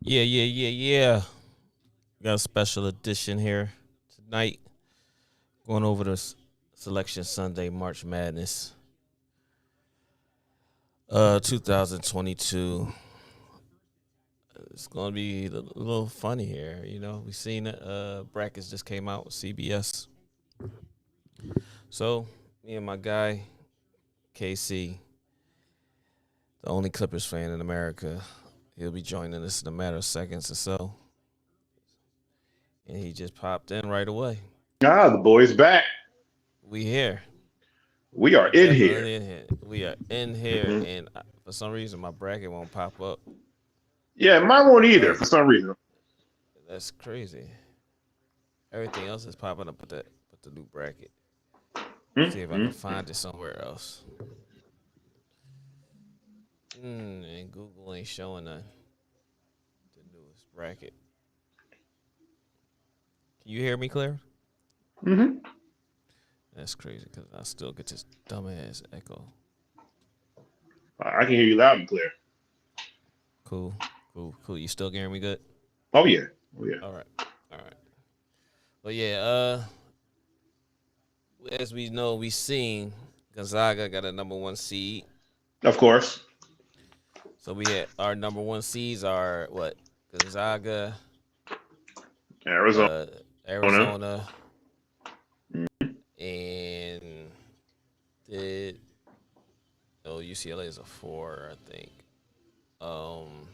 Yeah. Got a special edition here tonight. Going over the Selection Sunday March Madness 2022. It's gonna be a little funny here. You know, we seen brackets just came out with CBS. So me and my guy KC, the only Clippers fan in America, he'll be joining us in a matter of seconds or so. And he just popped in right away. The boys back. We here. We are We in here. definitely in here. We are in here, hmm and for some reason my bracket won't pop up. Yeah, mine won't either Uh, for some reason. that's crazy. Everything else is popping up with the new bracket. See if I can Mm-hmm. find it somewhere else. And Google ain't showing the newest bracket. Can you hear me, Claire? hmm That's crazy because I still get this dumbass echo. I can hear you loud and clear. Cool. You still hearing me good? Oh yeah. Oh yeah. All right. But yeah, as we know, we seen Gonzaga got a number one seed. Of course. So we had our number one seeds are what? Gonzaga, Arizona. uh, Arizona, and did UCLA is a 4, I think. Um,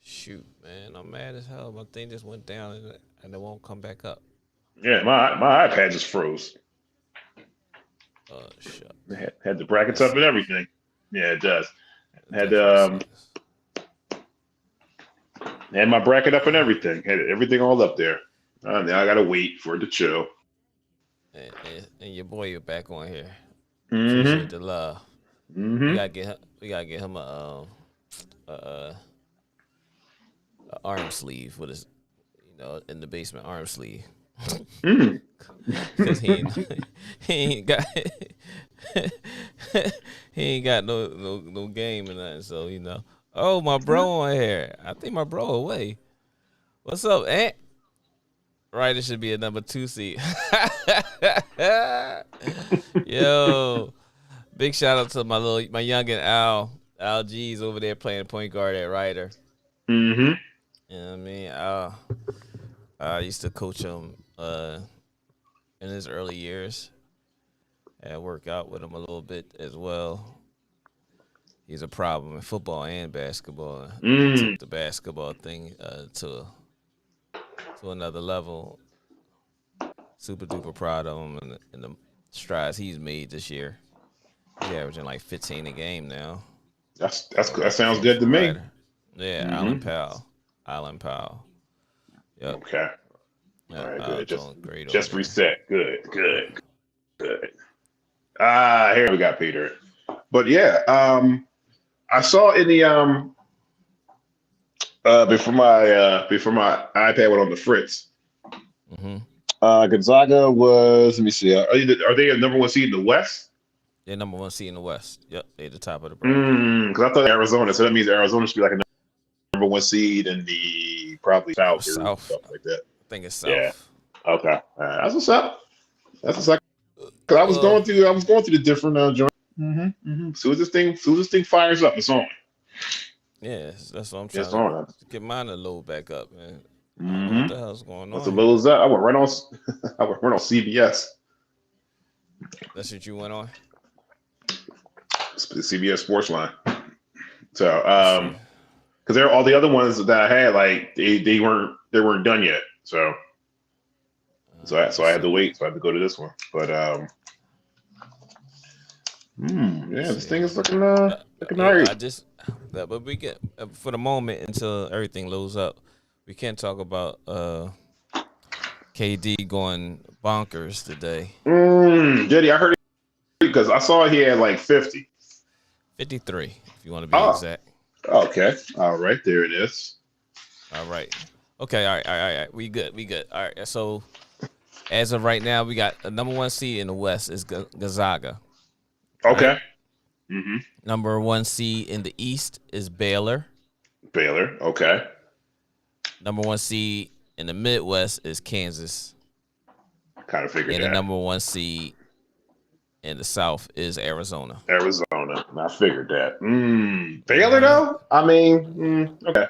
Shoot, man, I'm mad as hell. My thing just went down and it won't come back up. Yeah, my iPad just froze. Shucks. Had the brackets That up and sucks. everything. Yeah, it does. It Had definitely um sucks. had my bracket up and everything. Had everything all up there. Now I gotta wait for it to chill. And your boy, you're back on here. Appreciate hmm the love. We hmm gotta get him. We gotta get him a, a arm sleeve with his, in the basement arm sleeve, mm because he ain't got he ain't got no game and nothing. So oh, my bro on here. I think my bro away. What's up, Ant? Right, it should be a number 2 seed. Yo, big shout out to my youngin' Al G's over there playing point guard at Ryder. hmm You know what I mean? I used to coach him in his early years. I work out with him a little bit as well. He's a problem in football and basketball. He mm took the basketball thing to another level. Super duper proud of him and the strides he's made this year. He's averaging like 15 a game now that sounds good to for me. Ryder. Yeah, Allen hmm Powell. Allen Powell. Yep. Okay. All Yeah, right. Good. doing great over Just there. reset. Good. Here we got Peter. But yeah, I saw in the before my iPad went on the fritz. hmm Gonzaga was. Let me see. Are they a number one seed in the West? They're number one seed in the West. Yep, they're the top of the bracket. Because I thought Arizona, so that means Arizona should be like a number one seed in the probably South or South. something like that. I think it's Yeah. South. Okay. That's what's up. That's what's up. Because Well, I was going through the different joints. Soon as this thing fires up, it's on. yeah, that's what I'm It's trying to on. get mine to load back up, man. I don't know what Mm-hmm. the hell's going Once on it here. loads up, I went right on. I went right on CBS, That's what you went on. the CBS Sports line. So, Let's see. because there all the other ones that I had, like they weren't done yet. So I Let's had to see. wait. So I had to go to this one. But Let's yeah, this see. thing is Uh, looking alright. I just, but we get for the moment until everything loads up. We can't talk about KD going bonkers today. Diddy, I heard it because I saw he had like 50. 53, if you want to be Oh, exact. okay. All right, there it is. All right. Okay. All right. We good. All right. So as of right now, we got a number one seed in the West is Gonzaga. Right. Okay. Mm-hmm. Number one seed in the East is Baylor. Baylor. Okay. Number 1 seed in the Midwest is Kansas. Kind of figured And the that. number 1 seed in the South is Arizona. Arizona. I figured that. Baylor, though? I mean, okay.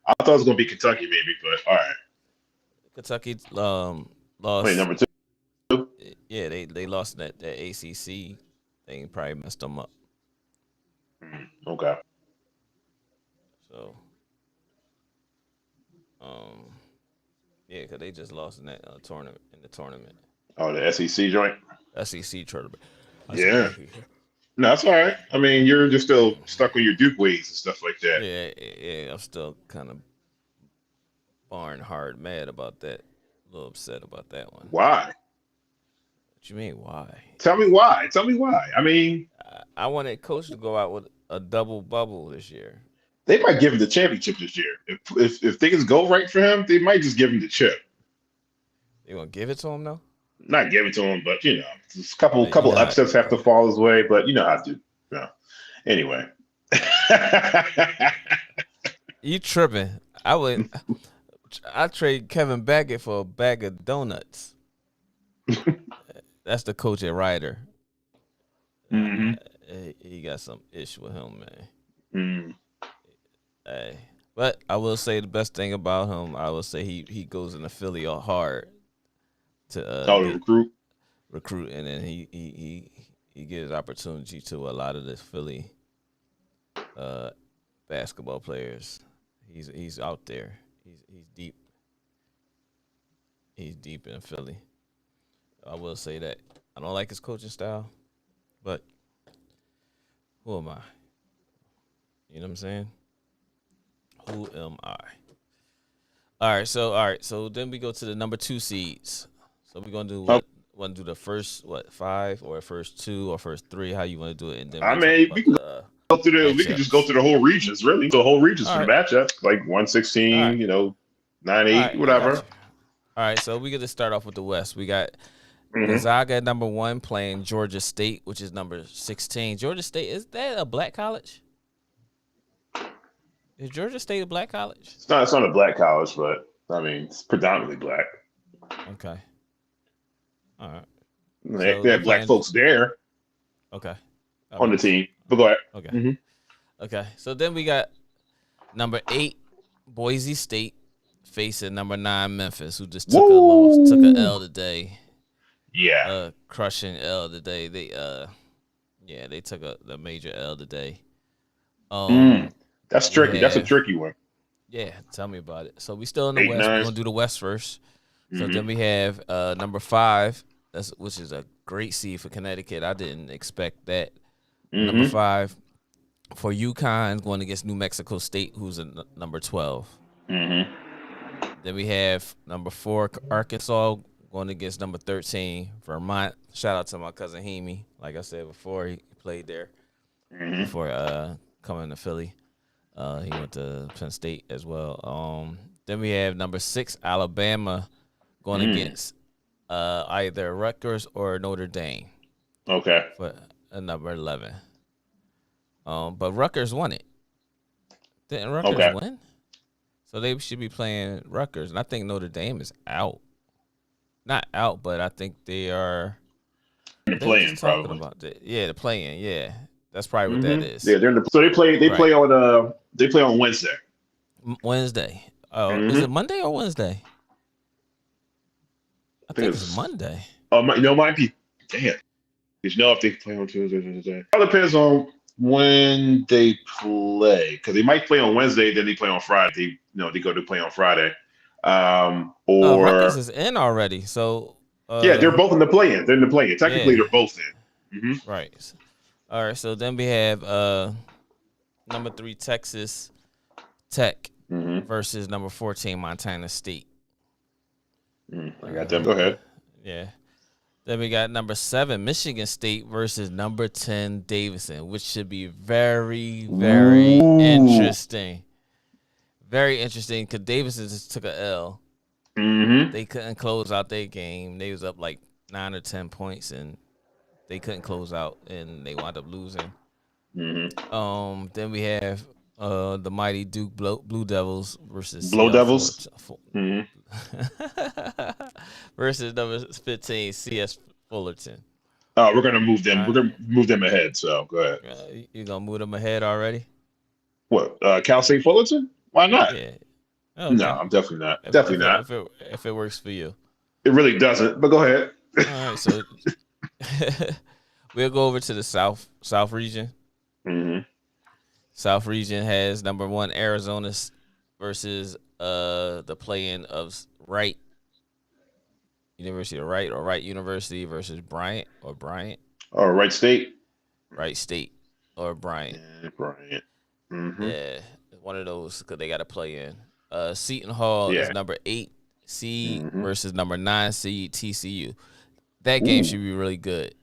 I thought it was going to be Kentucky, maybe, but all right. Kentucky Wait, lost. number 2? Yeah, they lost that ACC thing. Probably messed them up. Okay. So, yeah, because they just lost in that tournament. Oh, the SEC joint? SEC tournament. Yeah. No, that's all right. I mean, you're just still stuck on your Duke ways and stuff like that. Yeah, I'm still kind of barn hard mad about that. A little upset about that one. Why? What you mean, why? Tell me why. I mean, I wanted Coach to go out with a double bubble this year. they might give him the championship this year. If things go right for him, they might just give him the chip. They gonna give it to him though? Not give it to him, but just a You couple know how, upsets have to fall his way. But you know how to. Anyway. you tripping? I trade Kevin Baggett for a bag of donuts. That's the coach at Ryder. He got some issue with him, man. Hey, but I will say the best thing about him, I will say he goes in the Philly hard to recruit, and then he gives opportunity to a lot of the Philly basketball players. He's out there. He's deep. He's deep in Philly. I will say that. I don't like his coaching style, but who am I? You know what I'm saying? Who am I? All right, so then we go to the number 2 seeds. So we're gonna do what? Want to do the first 5 or first 2 or first 3? How you want to do it? And then we can go through we can just go through the whole regions, really. The whole regions for the matchups, like 116, 9-8, whatever. All right, so we get to start off with the West. We got Gonzaga at number 1 playing Georgia State, which is number 16. Georgia State, is that a black college? Is Georgia State a black college? It's not a black college, but I mean it's predominantly black. Okay. All right. They have black folks there. Okay. On the team. But go ahead. Okay. Okay. So then we got number 8, Boise State, facing number 9, Memphis, who just took a loss, took an L today. Yeah. Crushing L today. They took the major L today. That's tricky. That's a tricky one. Yeah, tell me about it. So we still in the West. We're gonna do the West first. So then we have number 5, which is a great seed for Connecticut. I didn't expect that. Number 5 for UConn going against New Mexico State, who's a number 12. Then we have number 4 Arkansas going against number 13 Vermont. Shout out to my cousin Hemi. Like I said before, he played there before coming to Philly. He went to Penn State as well. Then we have number 6 Alabama going against either Rutgers or Notre Dame. Okay. For number 11. But Rutgers won it. Didn't Rutgers win? So they should be playing Rutgers. And I think Notre Dame is out. Not out, but I think they are. They're playing probably. They're playing. Yeah, that's probably what that is. Yeah, so they play. They play on Wednesday. Wednesday. Oh, is it Monday or Wednesday? I think it's Monday. Oh, might be. Damn. Because if they play on Tuesday, it all depends on when they play. Because they might play on Wednesday, then they play on Friday. They go to play on Friday. Rutgers is in already. So they're both in the play-in. They're in the play-in. Technically, they're both in. Right. All right. So then we have number 3 Texas Tech versus number 14 Montana State. I got them. Go ahead. Yeah. Then we got number 7 Michigan State versus number 10 Davidson, which should be very, very interesting. Very interesting because Davidson just took a L. They couldn't close out their game. They was up like 9 or 10 points, and they couldn't close out, and they wound up losing. Then we have The mighty Duke Blue Devils versus Blow CL Devils. Fullerton. Hmm. Versus number 15 CS Fullerton. We're gonna move them. All We're right. gonna move them ahead. So go ahead. You gonna move them ahead already? What? Cal State Fullerton? Why not? Yeah. Oh, No, okay. I'm definitely not. If Definitely if it not. if it if it works for you. It really doesn't. But go ahead. All right. So we'll go over to the South region. Hmm. South region has number 1 Arizona versus the play-in of Wright University of Wright or Wright University versus Bryant All right, State. Wright State or Bryant. Yeah, Bryant. Hmm. Yeah, one of those because they got to play in. Seton Hall is Yeah. number 8 seed Hmm. versus number 9 seed TCU. That game Ooh. should be really good.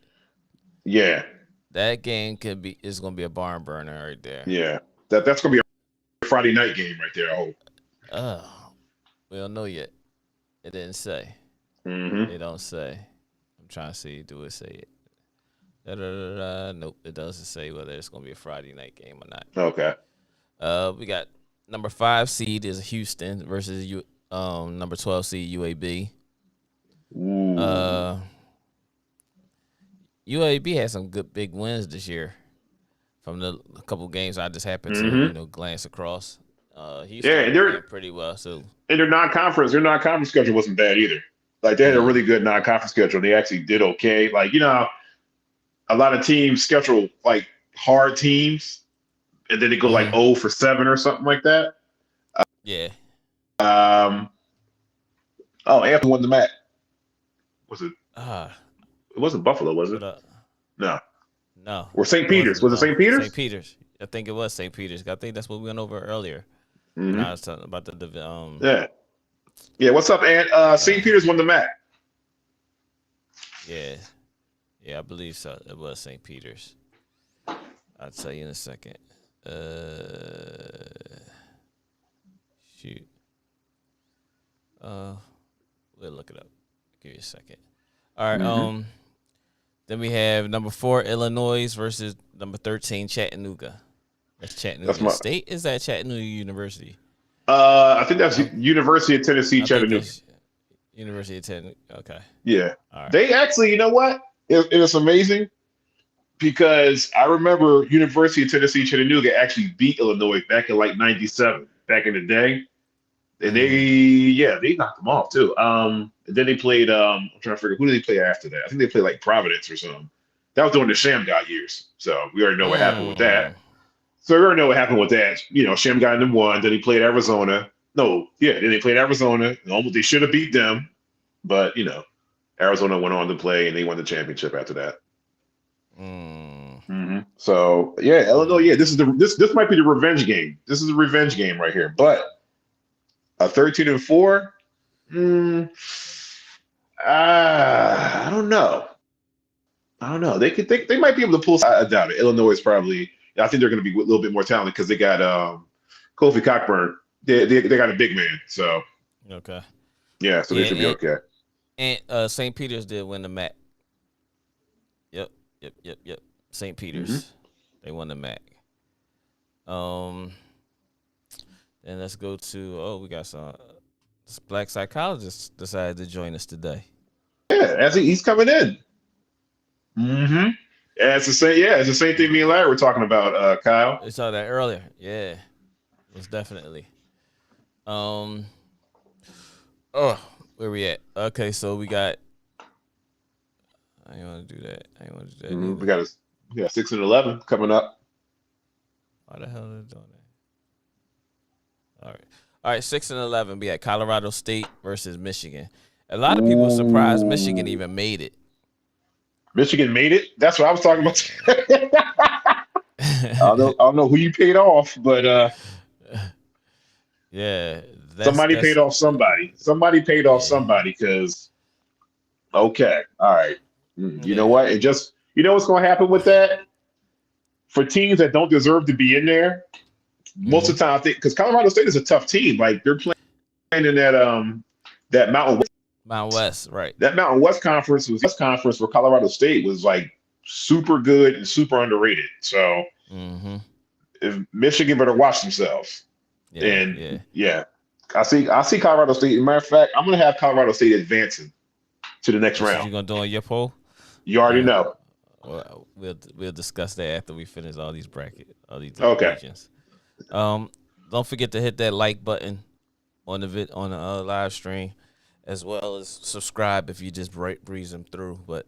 Yeah. That game is going to be a barn burner right there. Yeah. That's gonna be a Friday night game right there. I hope. We don't know yet. It didn't say. Hmm. They don't say. I'm trying to see. Do it say it? Da-da-da-da. Nope, it doesn't say whether it's going to be a Friday night game or not. Okay. We got number 5 seed is Houston versus number 12 seed UAB. Ooh. UAB had some good big wins this year from the couple games I just happened to glance across. Houston Yeah, and playing pretty well too. and their non-conference schedule wasn't bad either. Like they had a really good non-conference schedule. They actually did okay. Like a lot of teams schedule like hard teams, and then they go like 0 for 7 or something like that. Yeah. Anthem won the match. Was it? Uh, It wasn't Buffalo, was it? No. No. Or St. Peter's. Was it St. Peter's? St. Peter's. I think it was St. Peter's. I think that's what we went over earlier. Mm-hmm. When I was talking about the Yeah. Yeah. What's up, Ant? St. Peter's won the match. Yeah. Yeah, I believe so. It was St. Peter's. I'll tell you in a second. Shoot. We'll look it up. Give you a second. All right. Then we have number 4 Illinois versus number 13 Chattanooga. That's Chattanooga State. Is that Chattanooga University? I think that's University of Tennessee, Chattanooga. University of Tennessee. Okay. Yeah. All right. They actually, you know what? It's amazing because I remember University of Tennessee, Chattanooga actually beat Illinois back in like '97, back in the day. And they knocked them off too. And then they played. I'm trying to figure who did they play after that. I think they played like Providence or something. That was during the Shamgar years, so we already know what happened with that. So we already know what happened with that. Shamgar them won. Then he played Arizona. Then they played Arizona. Almost they should have beat them, but Arizona went on to play and they won the championship after that. So Illinois. Yeah, this might be the revenge game. This is a revenge game right here, but. 13-4. I don't know. They might be able to pull. I doubt it. Illinois is probably. I think they're going to be a little bit more talented because they got Kofi Cockburn. They got a big man. So okay. Yeah, so they should be okay. And St. Peter's did win the MAC. Yep. St. Peter's. They won the MAC. And let's go to we got some black psychologists decided to join us today. Yeah, he's coming in. Yeah, it's the same. Yeah, it's the same thing me and Larry were talking about, Kyle. I saw that earlier. Yeah, most definitely. Where we at? Okay, so we got. I ain't want to do that. We got 6 and 11 coming up. Why the hell are they doing that? All right. 6 and 11. We had Colorado State versus Michigan. A lot of people were surprised Michigan even made it. Michigan made it. That's what I was talking about. I don't know who you paid off, but yeah, somebody paid off somebody. Somebody paid off somebody because. Okay, all right. You know what? What's going to happen with that? For teams that don't deserve to be in there. Most of the time, because Colorado State is a tough team. Like they're playing in that Mountain West, right? That Mountain West conference for Colorado State was like super good and super underrated. So if Michigan better watch themselves. Yeah, And yeah. yeah, I see Colorado State. As a matter of fact, I'm gonna have Colorado State advancing to the next That's what round. you're gonna do on your poll. You already Uh, know. we'll discuss that after we finish all these Okay. regions. Don't forget to hit that like button on the live stream, as well as subscribe if you just breeze them through. But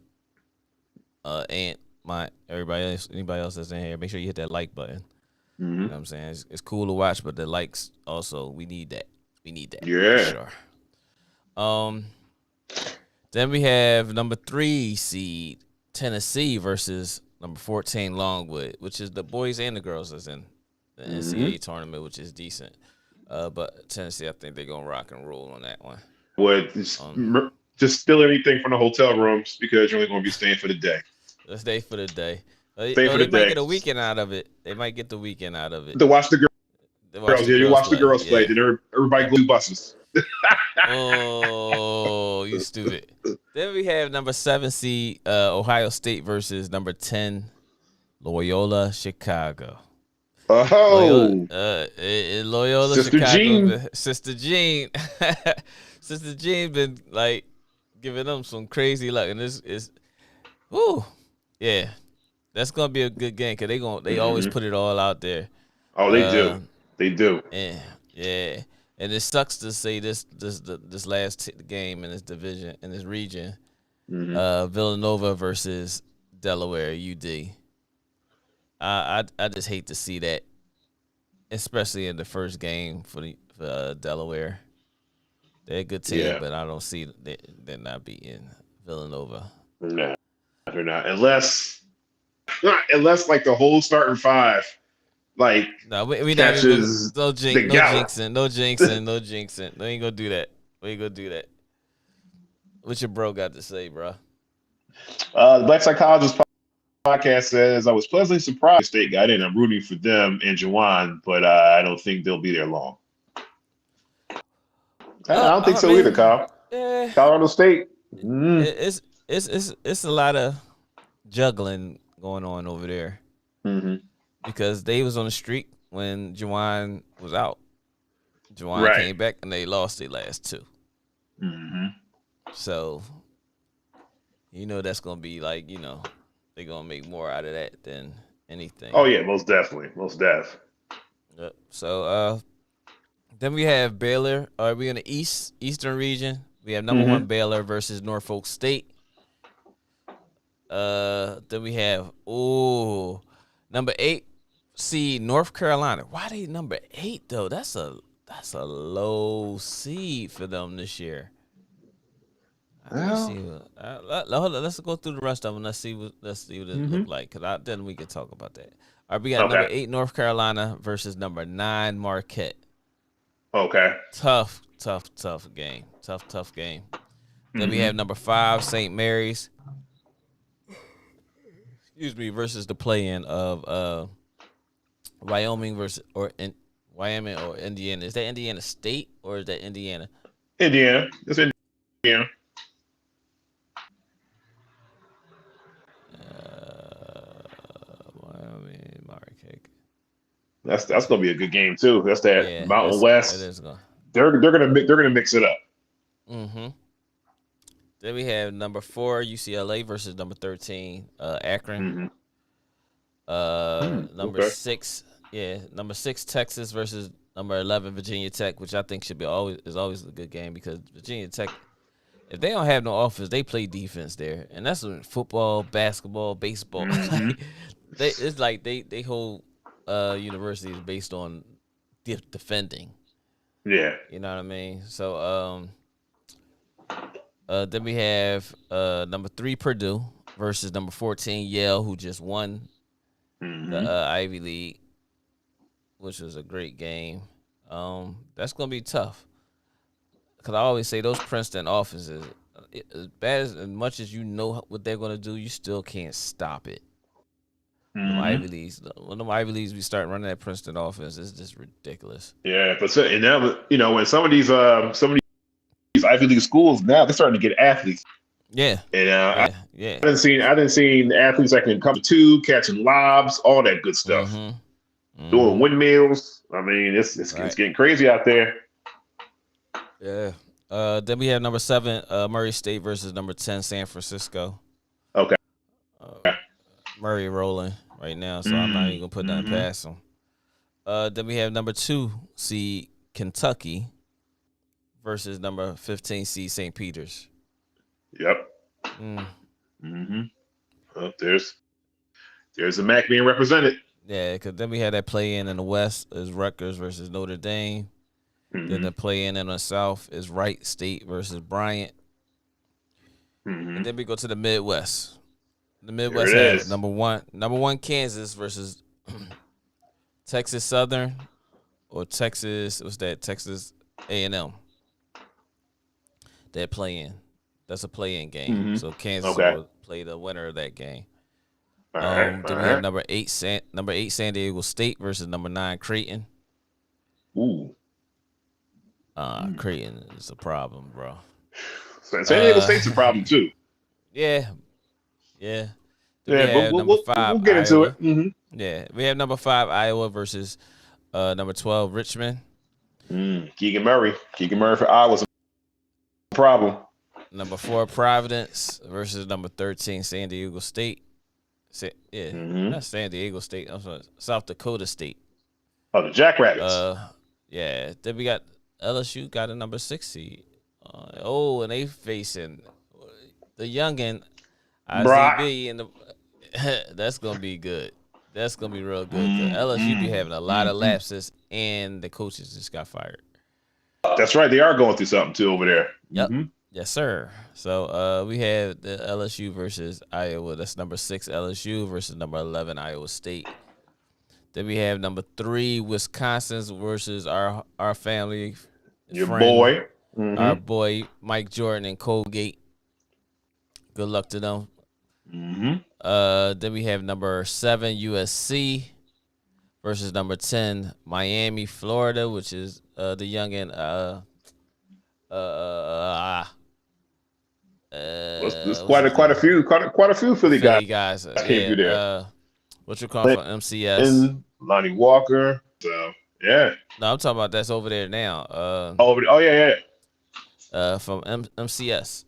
and anybody else that's in here, make sure you hit that like button. You know what I'm saying? It's cool to watch, but the likes also, we need that. We need that for Yeah. sure. Then we have number 3 seed Tennessee versus number 14 Longwood, which is the boys and the girls that's in the NCAA tournament, which is decent. But Tennessee, I think they're gonna rock and roll on that one. Would just steal anything from the hotel rooms because you're only gonna be staying for the day. Let's stay for the day. Stay they for the might day. get a weekend out of it. They might get the weekend out of it. To watch the girls. Yeah, you watch the girls play. Yeah. Then everybody glue buses. Oh, you stupid. Then we have number 7 seed Ohio State versus number 10 Loyola Chicago. Oh, Loyola Sister Chicago. Jean. Sister Jean. Sister Jean been like giving them some crazy luck, and this is, yeah, that's gonna be a good game because they always put it all out there. Oh, they do. They do. Yeah. And it sucks to say this last game in this division, in this region, Villanova versus Delaware UD. I just hate to see that, especially in the first game for Delaware. They're a good team, but I don't see they're not beating Villanova. No, they're not. Unless like the whole starting five, like no, we catches no jinxing. We ain't gonna do that. What your bro got to say, bro? The Black Psychologist podcast says, I was pleasantly surprised State got in. I'm rooting for them and Jawan, but I don't think they'll be there long. I don't think so either, Kyle. Colorado State. It's a lot of juggling going on over there because they was on the streak when Jawan was out. Jawan came back and they lost their last 2. So, that's gonna be like, they're gonna make more out of that than anything. Oh yeah, most definitely, most def. Yep. So then we have Baylor. We in the eastern region. We have number 1 Baylor versus Norfolk State. Then we have number 8 seed North Carolina. Why they number 8 though? That's a low seed for them this year. Let's go through the rest of them. Let's see what it look like. Cause then we can talk about that. All right, we got number 8 North Carolina versus number 9 Marquette. Okay. Tough game. Tough game. Then we have number 5 St. Mary's. Versus the play-in of Wyoming or Indiana. Is that Indiana State or is that Indiana? Indiana. It's Indiana. Wyoming, Marquette. That's gonna be a good game too. That's that Mountain West. That is going. They're gonna mix it up. Then we have number 4 UCLA versus number 13 Akron. Number 6 Texas versus number 11 Virginia Tech, which I think is always a good game because Virginia Tech, if they don't have no offense, they play defense there, and that's in football, basketball, baseball. It's like they whole university is based on defending. Yeah, you know what I mean. So then we have number 3 Purdue versus number 14 Yale, who just won the Ivy League, which was a great game. That's gonna be tough because I always say those Princeton offenses, as much as you know what they're gonna do, you still can't stop it. Them Ivy Leagues, when them Ivy Leagues we start running that Princeton offense, it's just ridiculous. Yeah, but now when some of these Ivy League schools now they're starting to get athletes. Yeah, and I didn't see athletes that can come to catching lobs, all that good stuff. doing Mm-hmm. windmills. I mean, it's Right. getting crazy out there. Yeah. Then we have number 7, Murray State versus number 10, San Francisco. Okay. Uh, Murray rolling right now, so I'm not even gonna put nothing Mm-hmm. past him. Then we have number 2 seed Kentucky versus number 15 seed St. Peter's. Yep. Mm. Mm-hmm. Oh, there's the MAC being represented. Yeah, because then we had that play in the West is Rutgers versus Notre Dame. Then Mm-hmm. the play in the South is Wright State versus Bryant. Mm-hmm. And then we go to the Midwest. The There Midwest it have is. number one Kansas versus Texas Southern or Texas. What's that? Texas A&M. That play in. That's a play in game. Mm-hmm. So Kansas Okay. will play the winner of that game. All right. Then All we have right. number 8 San Diego State versus number 9 Creighton. Ooh. Creighton is a problem, bro. San Diego State's a problem too. Yeah. Then we Yeah, but have number 5 we'll get into Iowa. it. Mm-hmm. Yeah, we have number 5 Iowa versus number 12 Richmond. Keegan Murray for Iowa's a problem. Number 4 Providence versus number 13 San Diego State. Not San Diego State. I'm sorry, South Dakota State. Oh, the Jackrabbits. Yeah. Then we got LSU got a number 6 seed. And they facing the youngin IZB and that's gonna be good. That's gonna be real good. LSU be having a lot of lapses, and the coaches just got fired. That's right. They are going through something too over there. Yep. Mm-hmm. Yes, sir. So we have the LSU versus Iowa. That's number 6 LSU versus number 11 Iowa State. Then we have number 3 Wisconsin versus our family. Your friend, boy. our boy Mike Jordan and Colgate. Good luck to them. Mm-hmm. Then we have number 7 USC versus number 10 Miami, Florida, which is the youngin. There's quite a few Philly guys. Yeah. Came through there. What you call from MCS? And Lonnie Walker. So yeah. No, I'm talking about that's over there now. From MCS.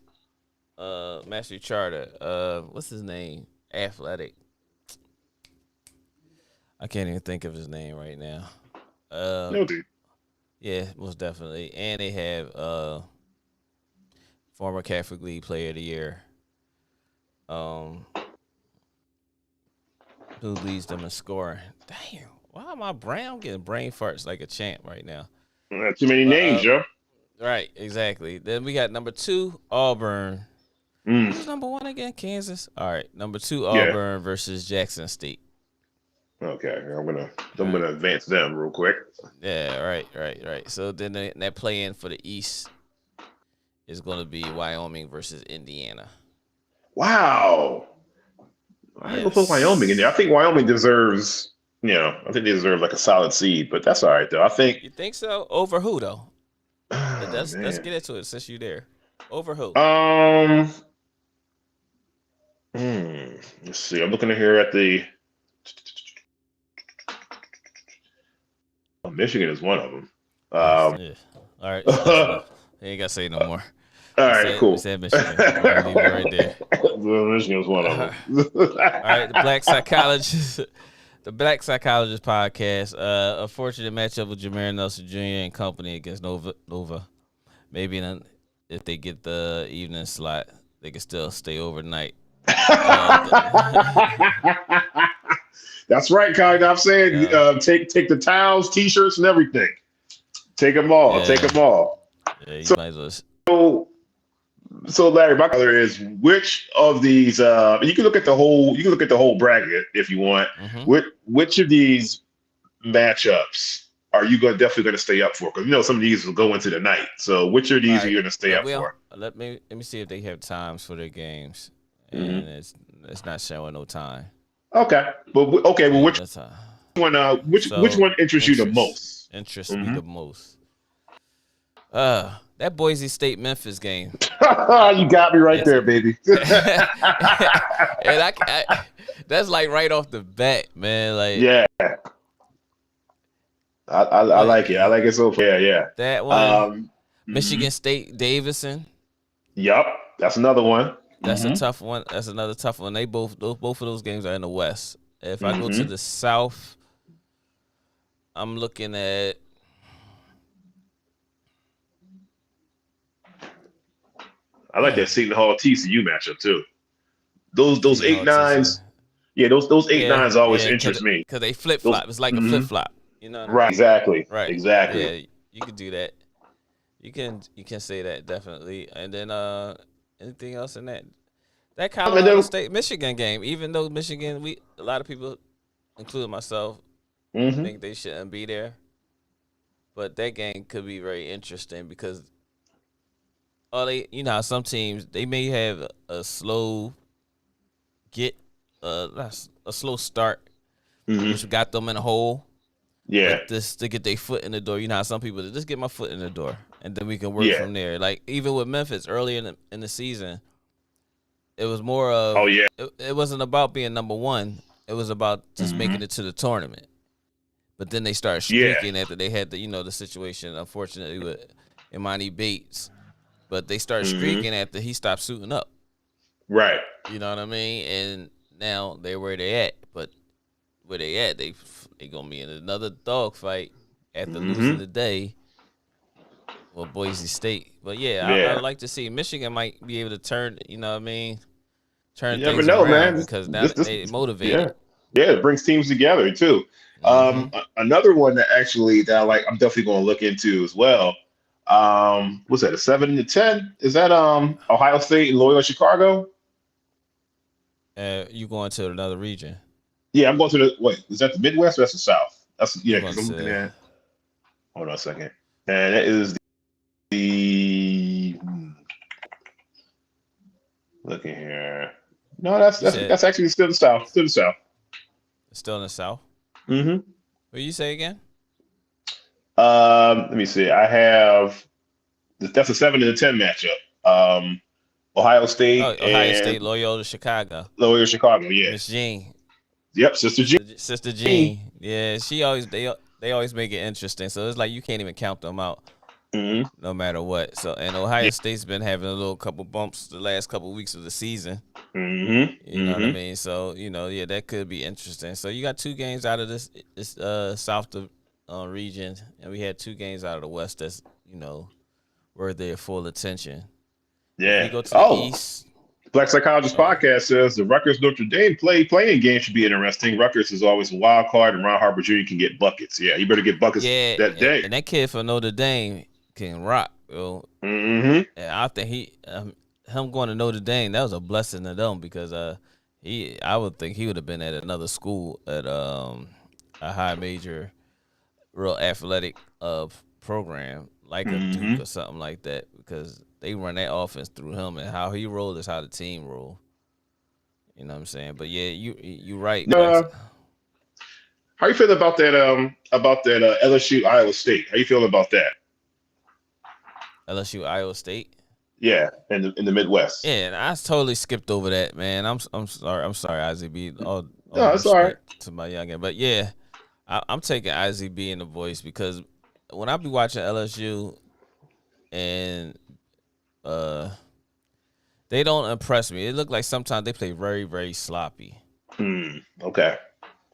Mastery Charter. What's his name? Athletic. I can't even think of his name right now. No, dude. Yeah, most definitely. And they have former Catholic League Player of the Year. Who leads them in scoring? Damn, why am I brown? I'm getting brain farts like a champ right now. Too many names, yo. Right, exactly. Then we got number 2 Auburn. Who's number 1 again? Kansas. All right, number 2 Auburn versus Jackson State. Okay, I'm gonna advance them real quick. Yeah, right. So then that play in for the East is going to be Wyoming versus Indiana. Wow. I will put Wyoming in there. I think Wyoming deserves, I think they deserve like a solid seed, but that's all right though. I think. You think so? Over who though? Let's get into it since you're there. Over who? Let's see. I'm looking here at the. Michigan is one of them. Yeah. All right. You ain't gotta say no more. All right, cool. We said Michigan. We'll leave it right there. Michigan is one of them. All right, the Black Psychologist podcast. A fortunate matchup with Jameer Nelson Jr. and company against Nova. Maybe if they get the evening slot, they can still stay overnight. That's right, Kyle. I'm saying take the towels, t-shirts, and everything. Take them all. Yeah. Take them all. Yeah, you might as well. So Larry, my color is which of these? You can look at the whole bracket if you want. Mm-hmm. Which of these matchups are you definitely going to stay up for? Because some of these will go into the night. So which of these are you going to stay up for? Let me see if they have times for their games, and it's not showing no time. Okay, well, which one interests you the most? Interests me the most. That Boise State Memphis game. You got me right there, baby. And I that's like right off the bat, man. Like, yeah. I But like it. I like it so far. Yeah, that yeah. one, Mhm. Michigan State, Davidson. Yep, that's another one. That's a Hmm. tough one. That's another tough one. They both of those games are in the West. If I go to Hmm. the South, I'm looking at I like that Seton Hall TCU matchup too. Those Seton eight Hall TC. nines. Yeah, those eight Yeah, nines always yeah, interest me. cause they flip Those. flop. It's like a flip Hmm. flop. You know what I Right. mean? Exactly. Right. Exactly. Yeah, you could do that. You can say that definitely. And then anything else in that And Colorado then. State Michigan game? Even though Michigan, a lot of people, including myself, Hmm. think they shouldn't be there, but that game could be very interesting because how some teams they may have a slow get, a slow start, Hmm. which got them in a hole. Yeah. But this to get their foot in the door, how some people just get my foot in the door, and then we can work Yeah. from there. Like even with Memphis early in the season, it was more Oh of yeah. it wasn't about being number one. It was about just Hmm. making it to the tournament. But then they started Yeah. streaking after they had the situation, unfortunately, with Imani Bates. But they started Hmm. streaking after he stopped suiting up. Right. You know what I mean? And now they're where they at. But where they at, they gonna be in another dogfight after losing Hmm. today. Well, Boise State. But yeah, I Yeah. like to see Michigan might be able to turn. You know what I mean? You Turn never things know, around man. because now This, they motivated. yeah, yeah, it brings teams together too. Mm-hmm. Another one that I like, I'm definitely going to look into as well. What's that? A 7 to 10? Is that Ohio State and Loyola Chicago? You going to another region? Yeah, I'm going to the wait. Is that the Midwest or that's the South? That's You yeah, going because I'm looking to at. Hold on a second. And that is the looking here. No, you said that's actually still the South. Still the South. still in the South? Hmm. What you say again? Let me see. I have that's a 7 to 10 matchup. Ohio Oh, State Ohio State, and Loyola, Chicago. Loyola Chicago. Yeah. Miss Jean, Yep. Sister Sister Jean. Jean. Yeah, she always they always make it interesting. So it's like you can't even count them out, Hmm. no matter what. So and Yeah. Ohio State's been having a little couple bumps the last couple weeks of the season. Hmm. You know what I Hmm. mean? So yeah, that could be interesting. So you got two games out of this South region, and we had two games out of the West that's worth their full attention. If we Yeah. go to the Oh, East, Black Psychologist oh Podcast says the Rutgers Notre Dame playing game should be interesting. Rutgers is always a wild card, and Ron Harper Jr. can get buckets. Yeah, he better get buckets yeah, that day. and that kid from Notre Dame can rock. Hmm. And I think him going to Notre Dame, that was a blessing to them because I would think he would have been at another school at a high major, real athletic program like a Duke Hmm. or something like that because they run that offense through him and how he rolled is how the team roll. You know what I'm saying? But yeah, you right, Black. How you feeling about that LSU Iowa State? How you feeling about that? LSU Iowa State. Yeah, in the Midwest. Yeah, and I totally skipped over that, man. I'm sorry. I'm sorry, IZB. All No, due it's all right. respect to my youngin, but yeah, I'm taking IZB in the voice because when I be watching LSU and uh they don't impress me. It look like sometimes they play very very sloppy. Okay.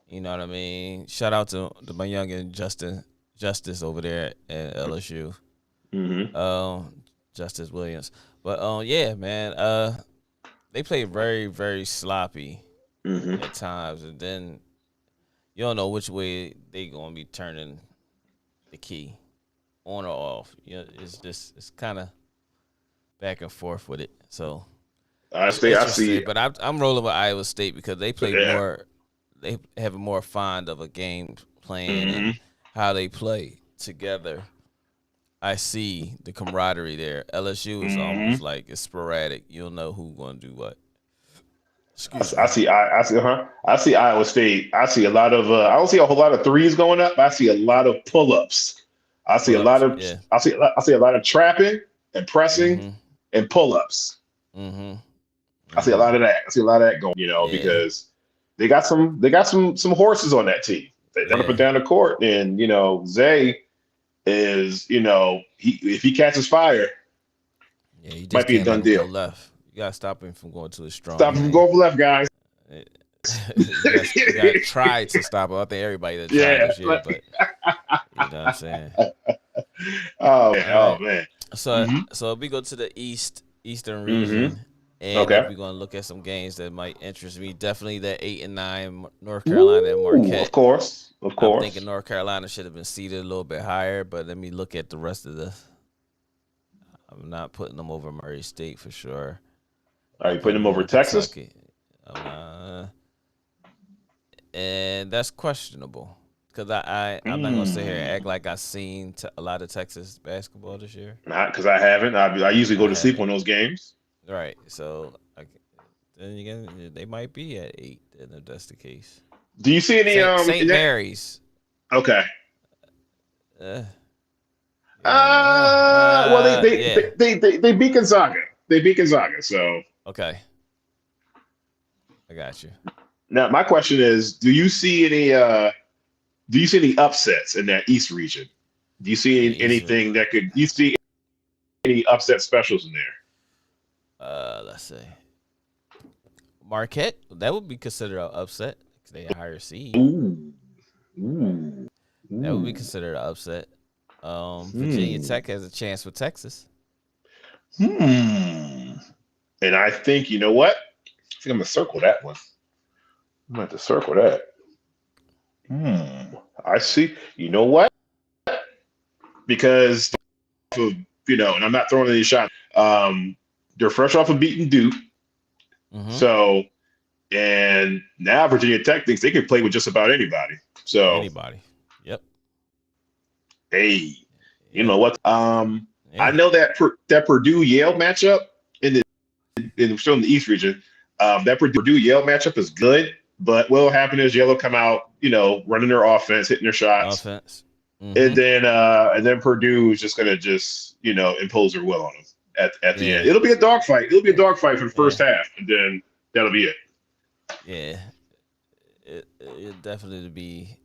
You know what I mean? Shout out to my youngin Justice over there at LSU. Hmm. Um, Justice Williams. But yeah, man. They play very very sloppy Hmm. at times, and then you don't know which way they gonna be turning the key, on or off. It's kind of back and forth with it. So it's I interesting. see. But I'm rolling with Iowa State because they play Yeah. more. They have a more fond of a game plan and Hmm. how they play together. I see the camaraderie there. LSU is Hmm. almost like it's sporadic. You don't know who's gonna do what. Excuse I me. see. I see Iowa State. I see a lot of. I don't see a whole lot of threes going up. But I see a lot of pull-ups. I see a Pull lot ups. of. Yeah. I see a lot of trapping and pressing Mm-hmm. and pull-ups. Mm-hmm. I see a Mm-hmm. lot of that. I see a lot of that going. Yeah. Because they got some horses on that team. They run up and Yeah. down the court, and Zay is if he catches fire, Yeah, you might just be a can't let done him go deal. left. You gotta stop him from going to his strong Stop him from hand. going for left, guys. You got to try to stop him. I think everybody that tried Yeah. this year, but you know what I'm saying. Oh All right. man. So hmm so if we go to the Eastern hmm region, and if Okay. we're gonna look at some games that might interest me, definitely that 8 and 9 North Carolina and Ooh, of Marquette. course, of I'm thinking course. North Carolina should have been seeded a little bit higher, but let me look at the rest of the. I'm not putting them over Murray State for sure. Are Not you putting putting him them over over Texas? Kentucky. I'm not, and that's questionable because I'm not gonna sit here and act Mm. like I seen a lot of Texas basketball this year. Not because I haven't. I usually go I to sleep haven't. on those games. Right. So then again, they might be at 8. Then if that's the case, Do you see any Saint in that? Mary's. Okay. Uh, yeah. Well, Yeah. they beat Gonzaga. They beat Gonzaga. So Okay. I got you. now my question is, do you see any upsets in that East region? Do you In see the Eastern. anything that could you see any upset specials in there? Let's see. Marquette. That would be considered an upset because they a higher seed. Ooh. Ooh. That would be Ooh. considered an upset. Virginia Hmm. Tech has a chance with Texas. Hmm. And I think you know what? I think I'm gonna circle that one. I'm gonna have to circle that. Hmm. I see. You know what? Because of, and I'm not throwing any shots. They're fresh off of beating Duke, Mm-hmm. so and now Virginia Tech thinks they can play with just about anybody. So Anybody. Yep. hey, you Yep. know what? I Yeah. know that Purdue Yale matchup still in the East region. That Purdue Yale matchup is good, but what will happen is Yale will come out, running their offense, hitting their shots, Offense. and Mm-hmm. then Purdue is just gonna impose their will on them at the Yeah. end. It'll be a dogfight. It'll be a Yeah. dogfight for the Yeah. first half, and then that'll be it. Yeah. It definitely be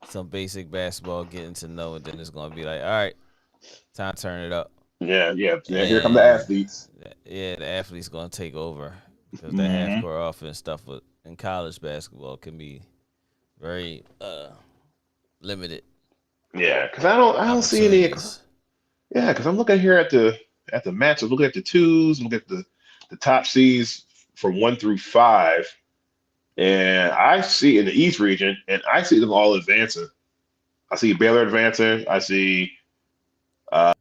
some basic basketball getting to know, and then it's gonna be like, all right, time to turn it up. Yeah, yeah, yeah. Here come the And athletes. yeah, the athlete's gonna take over because that half hmm court offense stuff in college basketball can be very limited Yeah, because I don't see any. opportunities. Yeah, because I'm looking here at the match. I'm looking at the twos. I'm looking at the top seeds from 1 through 5, and I see in the East region, and I see them all advancing. I see Baylor advancing. I see. Uh,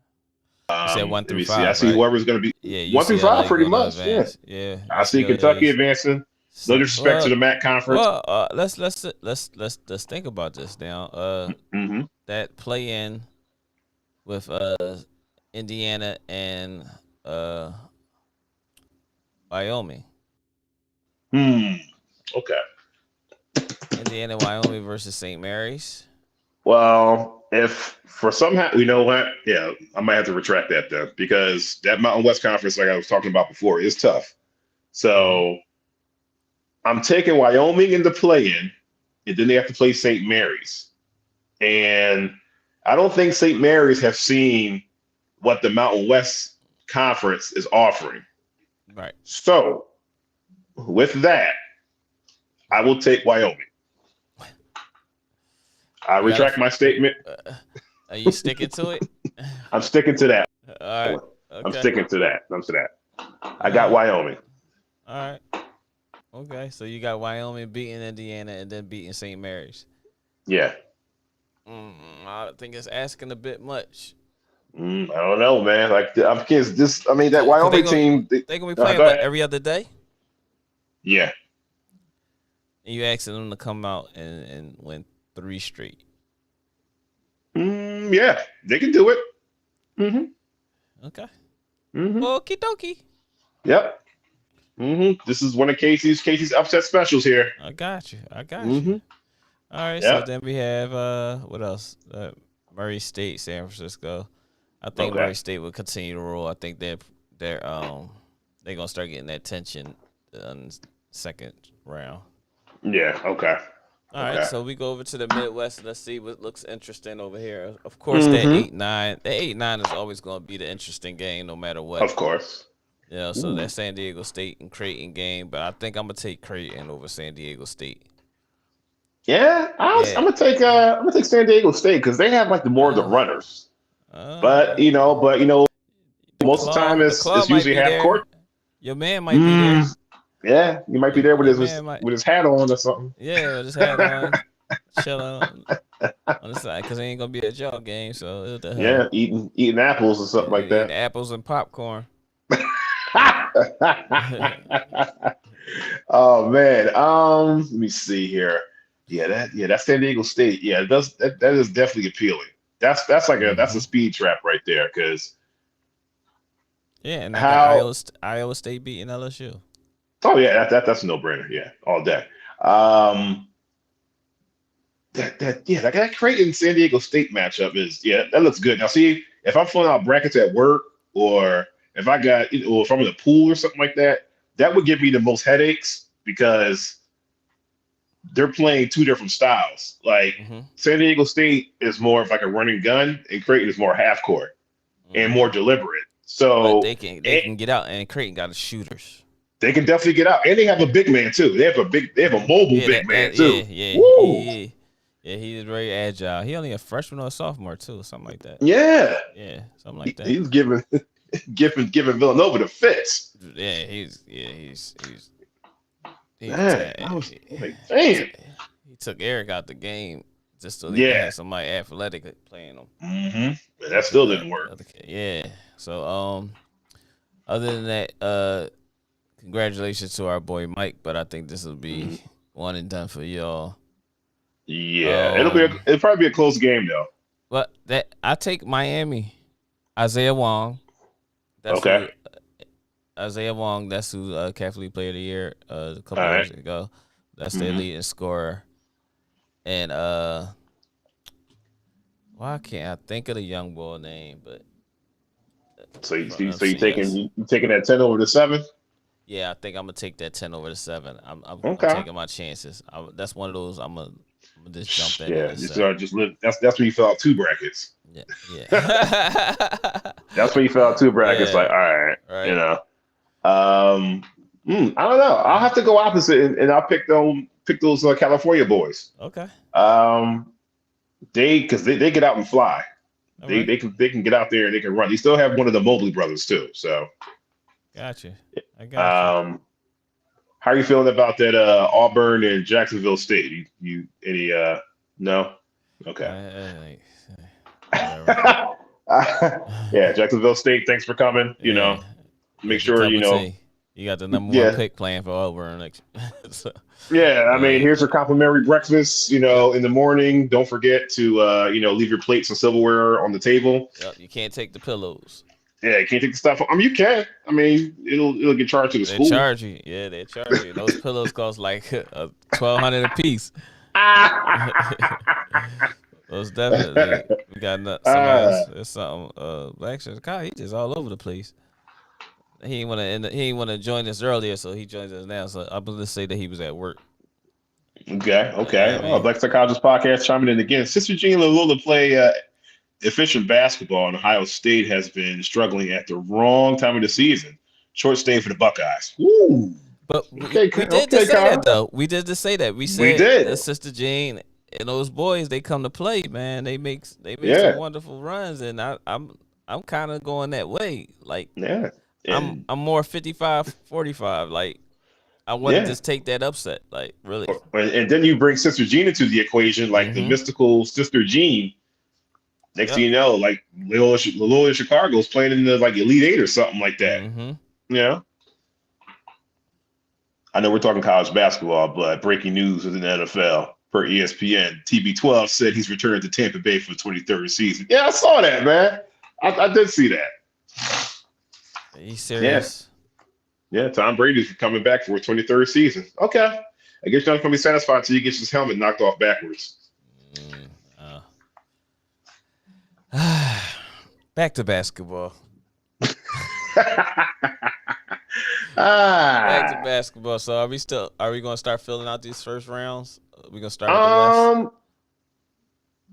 You said one let through me see. I five, see right? whoever's going to be Yeah, 1 through 5, UCLA pretty going to much. Yeah, advance. Yeah, I see Kentucky UCLA's. advancing. No So, disrespect to the MAC conference. let's think about this now. hmm That play in with Indiana and uh Wyoming. Hmm. Okay. Indiana, Wyoming versus St. Mary's. Well, if for somehow, you know what? Yeah, I might have to retract that then because that Mountain West Conference, like I was talking about before, is tough. Mm-hmm. So I'm taking Wyoming in the play-in, and then they have to play St. Mary's. And I don't think St. Mary's have seen what the Mountain West Conference is offering. Right. So with that, I will take Wyoming. I You got retract my statement. are you sticking to it? I'm sticking to that All right. one. I'm Okay. sticking to that. I'm to that. All I got right. Wyoming. All right. Okay. So you got Wyoming beating Indiana and then beating St. Mary's. Yeah. I think it's asking a bit much. I don't know, man. Like I'm kids. This, I mean, that Cause Wyoming team. they gonna be playing Go what ahead. every other day, Yeah. and you asking them to come out and win 3 straight. Yeah, they can do it. Mm-hmm. Okay. Mm-hmm. Okie dokie. Yep. This is one of Casey's upset specials here. I got you. I got you. Mm-hmm. All right. So Yep. then we have what else? Murray State, San Francisco. I think Okay. Murray State will continue to roll. I think they're gonna start getting that tension in second round. Yeah. Okay. All right, Okay. so we go over to the Midwest and let's see what looks interesting over here. Of course, Mm-hmm. that 8-9 is always going to be the interesting game, no matter what. Of course. You know, so Ooh. that San Diego State and Creighton game, but I think I'm gonna take Creighton over San Diego State. Yeah, Yeah. I'm gonna take San Diego State because they have like the more of the Uh, runners. uh, But you know, most of the time the claw it's might usually be half there. court. Your man might be there. Mm, yeah, you might be there with Your man might. with his hat on or something. Yeah, with his hat on, chilling on the side, cause it ain't gonna be a jog game. So what the hell? Yeah, eating apples or something like Eating that. apples and popcorn. Oh man. Let me see here. That's San Diego State. Yeah, that is definitely appealing. That's a Hmm. speed trap right there. Because Yeah, and I got how? Iowa State beating LSU. Oh yeah, that's a no brainer. Yeah, all day. Um, that Creighton San Diego State matchup is that looks good. Now see, if I'm filling out brackets at work or if I got or if I'm in a pool or something like that, that would give me the most headaches because they're playing two different styles. Like Hmm. San Diego State is more of like a running gun, and Creighton is more half court and Hmm. more deliberate. But So they can get out, and Creighton got the shooters. they can definitely get out, and they have a big man too. They have a Hmm. mobile Yeah, big man yeah, too. yeah, Woo! yeah. He is very agile. He only a freshman or a sophomore too, something like that. Yeah, Yeah, something like that. he's giving Villanova the fits. Yeah, he Man, ta- I was like, he, damn. ta- he took Eric out the game just so they could Yeah. have somebody athletic playing him. Mm-hmm. Yeah, That because still didn't the work. other kid. Yeah. So other than that, congratulations to our boy Mike. But I think this will be Mhm. one and done for y'all. Yeah, Um, it'll probably be a close game though. but that I take Miami. Isaiah Wong. That's Okay. who. Isaiah Wong. That's who Catholic Player of the Year a All couple right. years ago. That's their Mm-hmm. leading scorer. And why can't I think of the young boy name? But from So you MCS. taking that 10 over the 7? Yeah, I think I'm gonna take that 10/7. I'm Okay. taking my chances. That's one of those I'm gonna just jump in on Yeah, and say. just live. That's where you fill out two brackets. Yeah, yeah. That's where you fill out two brackets. Like, Yeah, all right, you right. know. Um, I don't know. I'll have to go opposite, and I'll pick those California boys. Okay. Um, because they get out and fly. All right. They can get out there and they can run. They still have one of the Mobley brothers too. So, Got you. I got you. um, how are you feeling about that Auburn and Jacksonville State? You any no? Okay. Like, whatever. Yeah, Jacksonville State. Thanks for coming. Yeah. Make It's a sure cup of tea. You got the number one Yeah, pick playing for Auburn next. So, yeah. I mean, yeah. here's your complimentary breakfast. Yep. In the morning. Don't forget to leave your plates and silverware on the table. Yep. You can't take the pillows. Yeah, you can't take the stuff. I mean, you can. I mean, it'll get charged to the They school. charge you. Yeah, they charge you. Those pillows cost like 1,200 a piece. Most definitely. We got somebody else. uh, There's something. Actually, God, he just all over the place. He ain't wanna join us earlier, so he joins us now. So I'm gonna say that he was at work. okay, Yeah, okay. I Oh, mean, Black Psychologist podcast chiming in again. Sister Jean Lula play efficient basketball, and Ohio State has been struggling at the wrong time of the season. Short stay for the Buckeyes. Woo. but Okay, we did okay, just say that Kyle. though. We did just say that. We We said did. that Sister Jean and those boys, they come to play, man. They make some Yeah, wonderful runs, and I'm kind of going that way. Like yeah, and I'm more 55-45. Like I want to yeah. just take that upset. Like really. And then you bring Sister Jean into the equation, like the Mm-hmm. mystical Sister Jean. Next thing Yep. you know, like Loyola Chicago's playing in the like Elite Eight or something like that. Mm-hmm. Yeah. I know we're talking college basketball, but breaking news within the NFL per ESPN, TB12 said he's returning to Tampa Bay for the 23rd season. Yeah, I saw that, man. I did see that. He's Yeah, serious. yeah. Tom Brady's coming back for his 23rd season. Okay. I guess you're not going to be satisfied until he gets his helmet knocked off backwards. Mm, Back to basketball. Back to Ah, basketball. So are we gonna start filling out these first rounds? We gonna start with the West? um,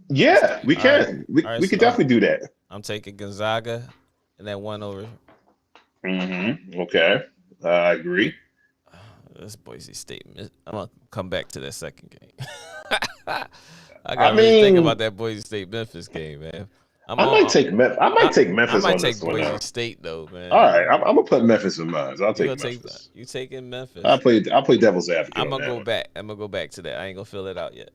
yeah, we All right. can. We All right. we could So definitely do that. I'm taking Gonzaga and that one over. Okay, I agree. This Boise State. I'm gonna come back to that second game. I I gotta really think about mean, that Boise State Memphis game, man. I'm I might on. take I might take I Memphis might on take this one Boise though. State though, All man. right, I'm gonna put Memphis in mine. I'll You take gonna take Memphis. you taking Memphis? I'll play devil's advocate I'm on gonna that go one. back. I'm gonna go back to that. I ain't gonna fill it out yet.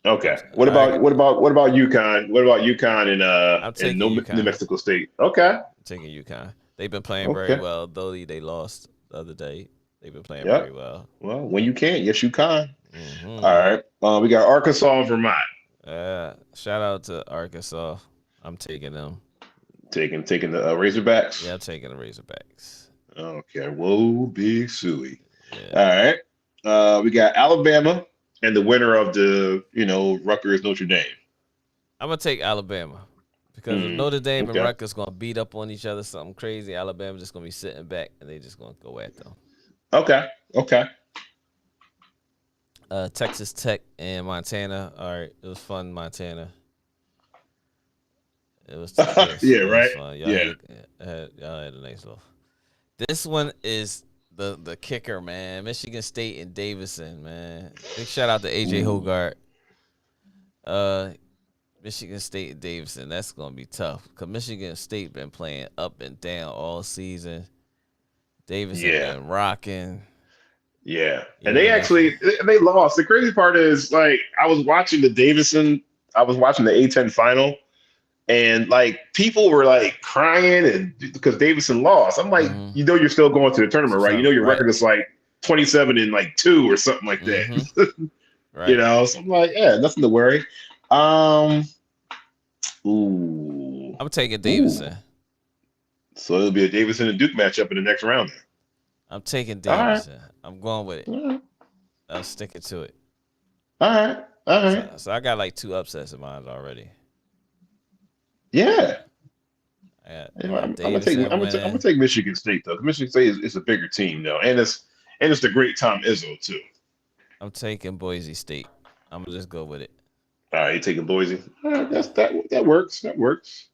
Okay. All right. What about UConn? What about UConn and I'm in taking New UConn. Mexico State? Okay. I'm taking UConn. They've been playing very Okay. well, though they lost the other day. They've been playing very Yep. well. Well, when you can, yes, you can. All Hmm right. We got Arkansas and Vermont. Shout out to Arkansas. I'm taking them. Taking the Razorbacks. Yeah, I'm taking the Razorbacks. Okay. Whoa, big suey. Yeah, All right. We got Alabama and the winner of the Rutgers Notre Dame. I'm gonna take Alabama because if Hmm. Notre Dame and Okay. Rutgers gonna beat up on each other, something crazy, Alabama's just gonna be sitting back and they just gonna go at them. Okay. Okay. Texas Tech and Montana. All right, it was fun, Montana. Yeah. it was Right. fun. Yeah. Y'all had a nice little. This one is the kicker, man. Michigan State and Davidson, man. Big shout out to AJ Ooh. Hogart. Michigan State and Davidson. That's gonna be tough because Michigan State been playing up and down all season. Davidson Yeah. been rocking. Yeah, You and know, they and that's actually they lost. The crazy part is like I was watching I was watching the A10 final, and like people were like crying and because Davidson lost. I'm like, mm-hmm. you're still going to the tournament, right? You know your Right. record is like 27 and like 2 or something like that. Mm-hmm. Right. So I'm like, yeah, nothing to worry. Um, ooh, I'm taking ooh. Davidson. So it'll be a Davidson and Duke matchup in the next round. Then. I'm taking All right, Davidson. I'm going with it. all right, I'm sticking to it. all right, all right. So I got like 2 upsets in mind already. Yeah. I got Davidson I'm gonna winning. take Michigan State though. Michigan State is a bigger team though, and it's the great Tom Izzo too. I'm taking Boise State. I'm gonna just go with it. All right, you taking Boise? All right, that works. That works.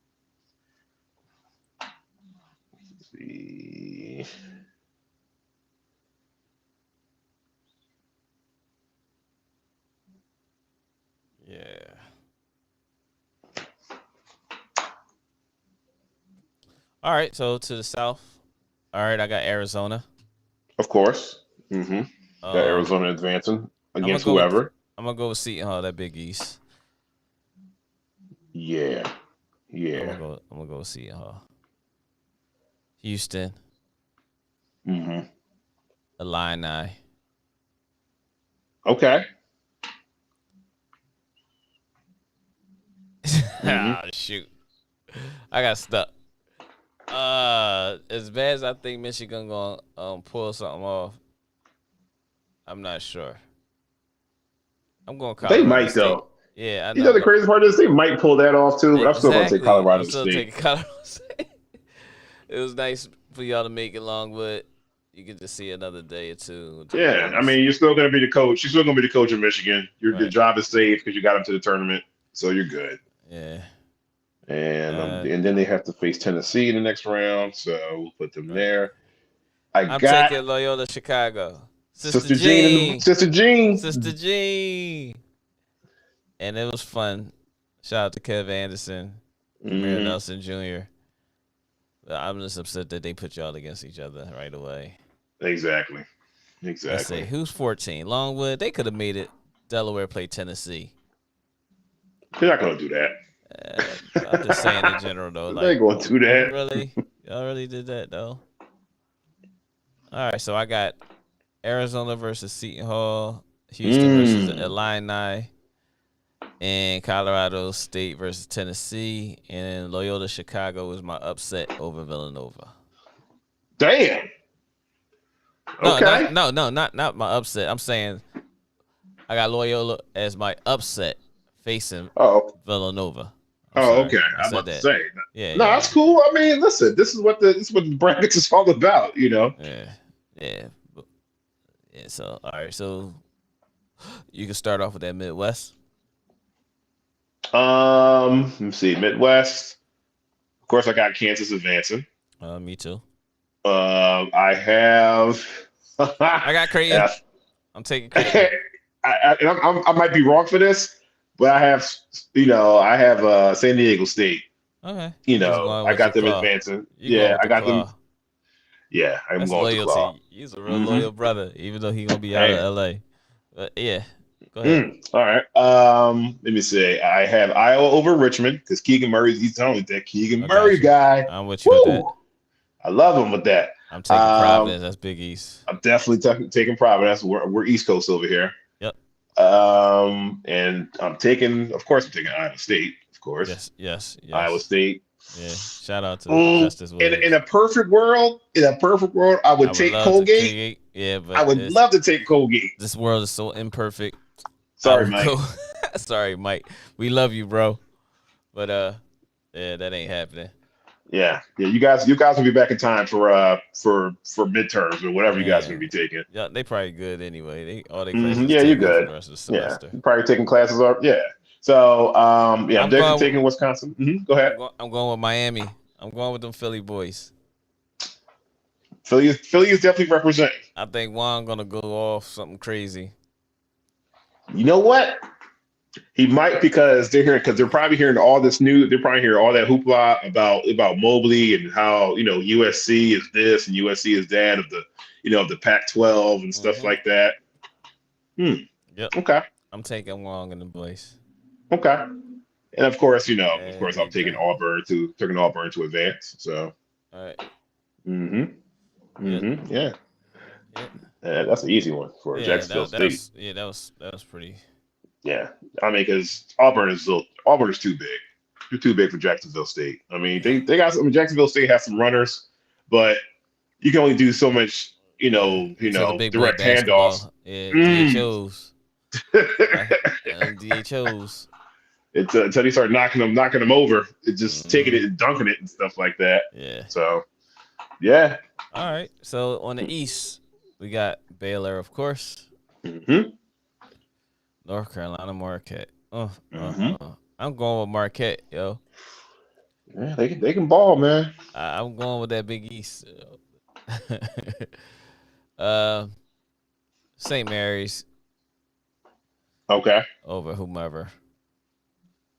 Let's see. Yeah. All right. So to the south. All right. I got Arizona. Of course. Mm-hmm. Got Um, Arizona advancing I'm gonna against go with whoever. I'm gonna go with Seton Hall. That Big East. Yeah. Yeah. I'm gonna go with Seton Hall. Houston. Mm-hmm. Illini. Okay. Mm-hmm. Ah, shoot. I got stuck. As bad as I think Michigan gonna pull something off, I'm not sure. I'm going They Colorado might State. though. Yeah, I You know know. the crazy part is they might pull that off too, but I'm still gonna take Exactly. I'm Colorado still State. taking Colorado State. It was nice for y'all to make it Longwood. You get to see another day or two with the Yeah, I boys. mean, you're still going to be the coach. You're still going to be the coach of Michigan. Your Right. job is safe because you got them to the tournament, so you're good. Yeah. And then they have to face Tennessee in the next round, so we'll put them Right. there. I I'm got taking Loyola Chicago. Sister Jean. Sister Jean. Sister Jean. And it was fun. Shout out to Kev Anderson, Mayor Mhm. Nelson Jr. But I'm just upset that they put y'all against each other right away. Exactly. Let's say Exactly. who's 14? Longwood. They could have made it. Delaware play Tennessee. They're not going to do that. I'm just saying in general though. They ain't going to do that. Y'all really did that though. All right, so I got Arizona versus Seton Hall, Houston versus the Illini, and Colorado State versus Tennessee, and Loyola Chicago was my upset over Villanova. Damn. No, Okay. not my upset. I'm saying I got Loyola as my upset facing Oh. Villanova. Okay. I I'm said about to that. say. Yeah, No, that's cool. I mean, listen, this is what the brackets is all about, Yeah. Yeah. Yeah. So all right. So you can start off with that Midwest. Let me see. Midwest. Of course, I got Kansas advancing. Me too. I have. I got Creighton. F. I'm taking Creighton. I might be wrong for this, but I have, I have San Diego State. Okay. You just going I with got your them claw. advancing. You going Yeah, with I the got them. claw. Yeah, I'm That's going with the claw. loyalty. He's a real Hmm. loyal brother, even though he gonna be out of Hey. LA. But yeah, go ahead. All right. Let me see. I have Iowa over Richmond because Keegan Murray. He's telling me that Keegan I Murray got you. guy. I'm with you with that. Woo! I love him with that. I'm taking Um, Providence. That's Big East. I'm definitely taking Providence. We're East Coast over here. Yep. And I'm taking, of course, I'm taking Iowa State. Of course, Yes. Yes. Iowa Yes. State. Yeah. Shout out to Mm, Justice in Williams. a perfect world, I I would would take love to Colgate. create. Yeah, I but would it's love to take Colgate. this world is so imperfect. I Sorry, would Mike. go. Sorry, Mike. We love you, bro. But yeah, that ain't happening. Yeah. You guys will be back in time for midterms or whatever you guys are gonna Man, be taking. yeah, they probably good anyway. They all their classes is Yeah, you're taken for good. the rest of the Yeah, semester. you're probably taking classes up. Yeah. So, yeah, I'm I'm definitely going. taking Wisconsin. Go ahead. I'm going with Miami. I'm going with them Philly boys. Philly is definitely representing. I think Juan gonna go off something crazy. You know what? He might because they're probably hearing all this new. They're probably hearing all that hoopla about Mobley and how USC is this and USC is that of the Pac-12 and stuff Hmm. like that. Hmm. Yep. Okay. I'm taking Juan in the boys. Okay. And of And course, I'm big time. taking Auburn to advance. So. All right. Hmm. Yep. Yeah. Yeah. That's an easy one for Yeah. Jacksonville That State. was that was pretty. Yeah. I mean, because Auburn is too big. They're too big for Jacksonville State. I mean, they got some. Jacksonville State has some runners, but you can only do so much. Yeah. Until the big boy Direct handoffs. basketball. Yeah. Mm. DHOs. DHOs. Until they start knocking them over, it's just taking it Hmm. and dunking it and stuff like that. Yeah. So yeah. All right. So on the East, we got Baylor, of course. Hmm. North Carolina Marquette. Hmm. I'm going with Marquette, yo. Yeah, they can ball, man. I'm going with that Big East. uh, St. Mary's Okay. over whomever.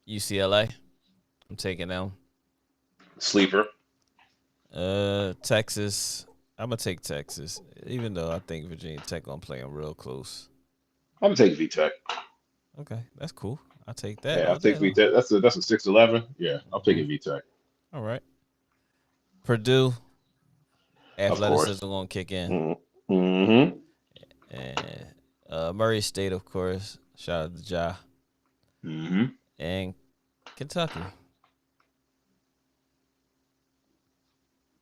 UCLA. I'm taking them. Sleeper. Texas. I'm gonna take Texas, even though I think Virginia Tech gonna play them real close. I'm gonna take VTech. Okay, that's cool. I'll take that Yeah, I'll all day take long. VTech. That's a 6-11. Yeah, I'll take Hmm. it VTech. All right. Purdue Of athleticism course. gonna kick in, Mm-hmm. and Murray State, of course. Shout out to Ja Mm-hmm. and Kentucky.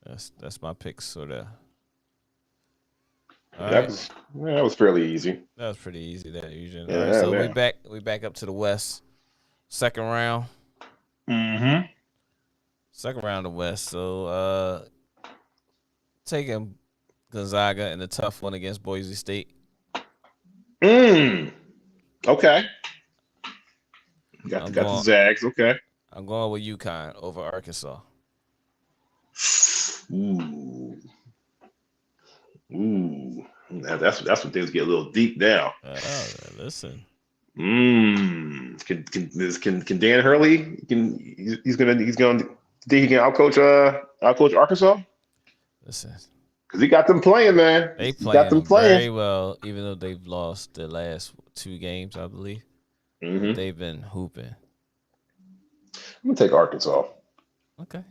That's my picks. Sort of. All That right, was that was fairly easy. that was pretty easy. That usually. All right, Yeah, so we yeah. back. We back up to the West. Second round. Mm-hmm. Second round of the West. So taking Gonzaga in the tough one against Boise State. Mm. Okay. I'm Got the going. Zags. Okay. I'm going with UConn over Arkansas. Ooh. Ooh. Now that's when things get a little deep now. Listen. Can Dan Hurley he's gonna think he can outcoach Arkansas? Listen. Because he got them playing, man. They He got them playing playing. very well, even though they've lost the last two games, I believe. But Hmm. they've been hooping. I'm gonna take Arkansas. Okay.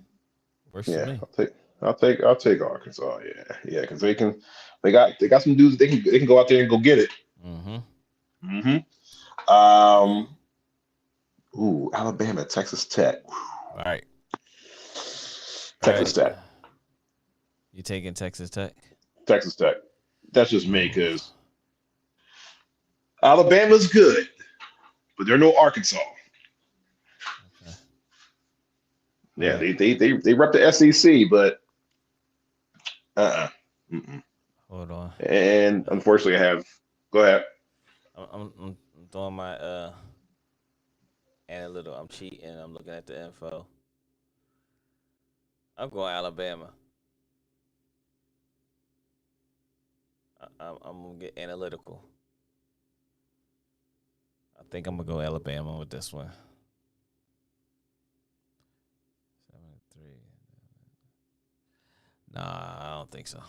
Works for Yeah, me. I'll take Arkansas. Yeah, because they got some dudes they can go out there and go get it. Mm-hmm. Hmm. Um. Ooh, Alabama, Texas Tech, All right. All Texas right. Tech, You taking Texas Tech? Texas Tech. That's just me Ooh. because Alabama's good, but they're no Arkansas. Okay. All Yeah, right. they rep the SEC, but uh-uh. Mm-mm. Hold on. And unfortunately, I have. Go ahead. I'm doing my analytical. I'm cheating. I'm looking at the info. I'm going Alabama. I'm gonna get analytical. I think I'm gonna go Alabama with this one. 7-3. Nah, I don't think so.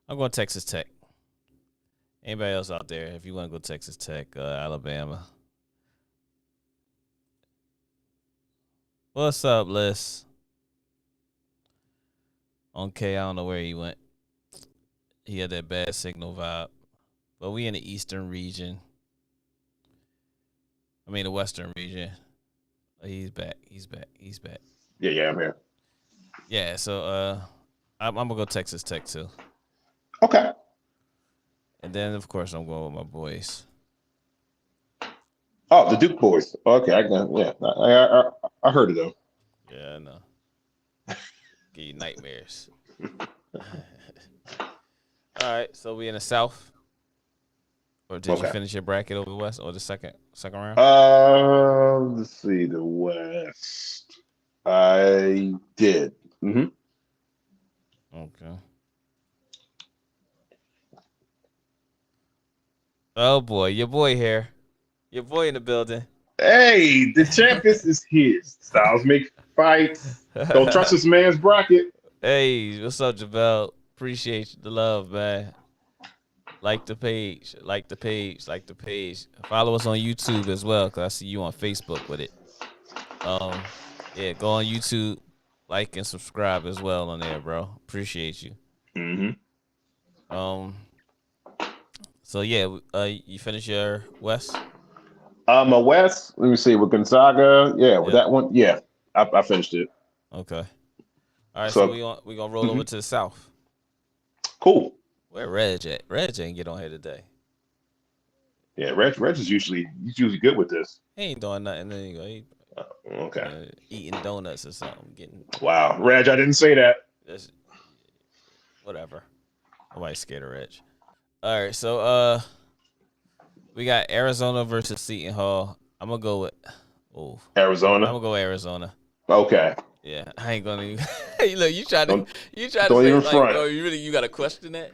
I'm going Texas Tech. Anybody else out there? If you want to go Texas Tech, Alabama. What's up, Liz? Okay, I don't know where he went. He had that bad signal vibe. But we in the eastern region. I mean the western region. Oh, he's back. He's back. He's back. Yeah, I'm here. Yeah, so I'm gonna go Texas Tech too. Okay. And then of course I'm going with my boys. Oh, the Duke boys. Okay, I heard of them. Yeah, I know. Give you nightmares. All right, so we in the South. Or did you Okay. finish your bracket over the West or the second round? Let's see, the West. I did. Okay. Oh boy, your boy here. Your boy in the building. Hey, the champion is his. Styles make fights. Don't trust this man's bracket. Hey, what's up, Javel? Appreciate the love, man. Like the page, like the page, like the page. Follow us on YouTube as well, cause I see you on Facebook with it. Yeah, go on YouTube, like and subscribe as well on there, bro. Appreciate you. Mm-hmm. So yeah, you finish your West? My West. Let me see with Gonzaga. Yeah, with Yep. that one. Yeah, I finished it. Okay. All right, so So we gonna roll over to the South. cool. Where Reg at? Reg ain't get on here today. Yeah, Reg is usually good with this. He ain't doing nothing. There you go. He, Okay. eating donuts or something. Getting Wow, Reg, I didn't say that. just whatever. Nobody's scared of Reg. All right, so we got Arizona versus Seton Hall. I'm gonna go with I'm Arizona. gonna go Arizona. Okay. Yeah, I ain't gonna even. Hey, look, you try to Don't say even like, front. oh, you got to question that.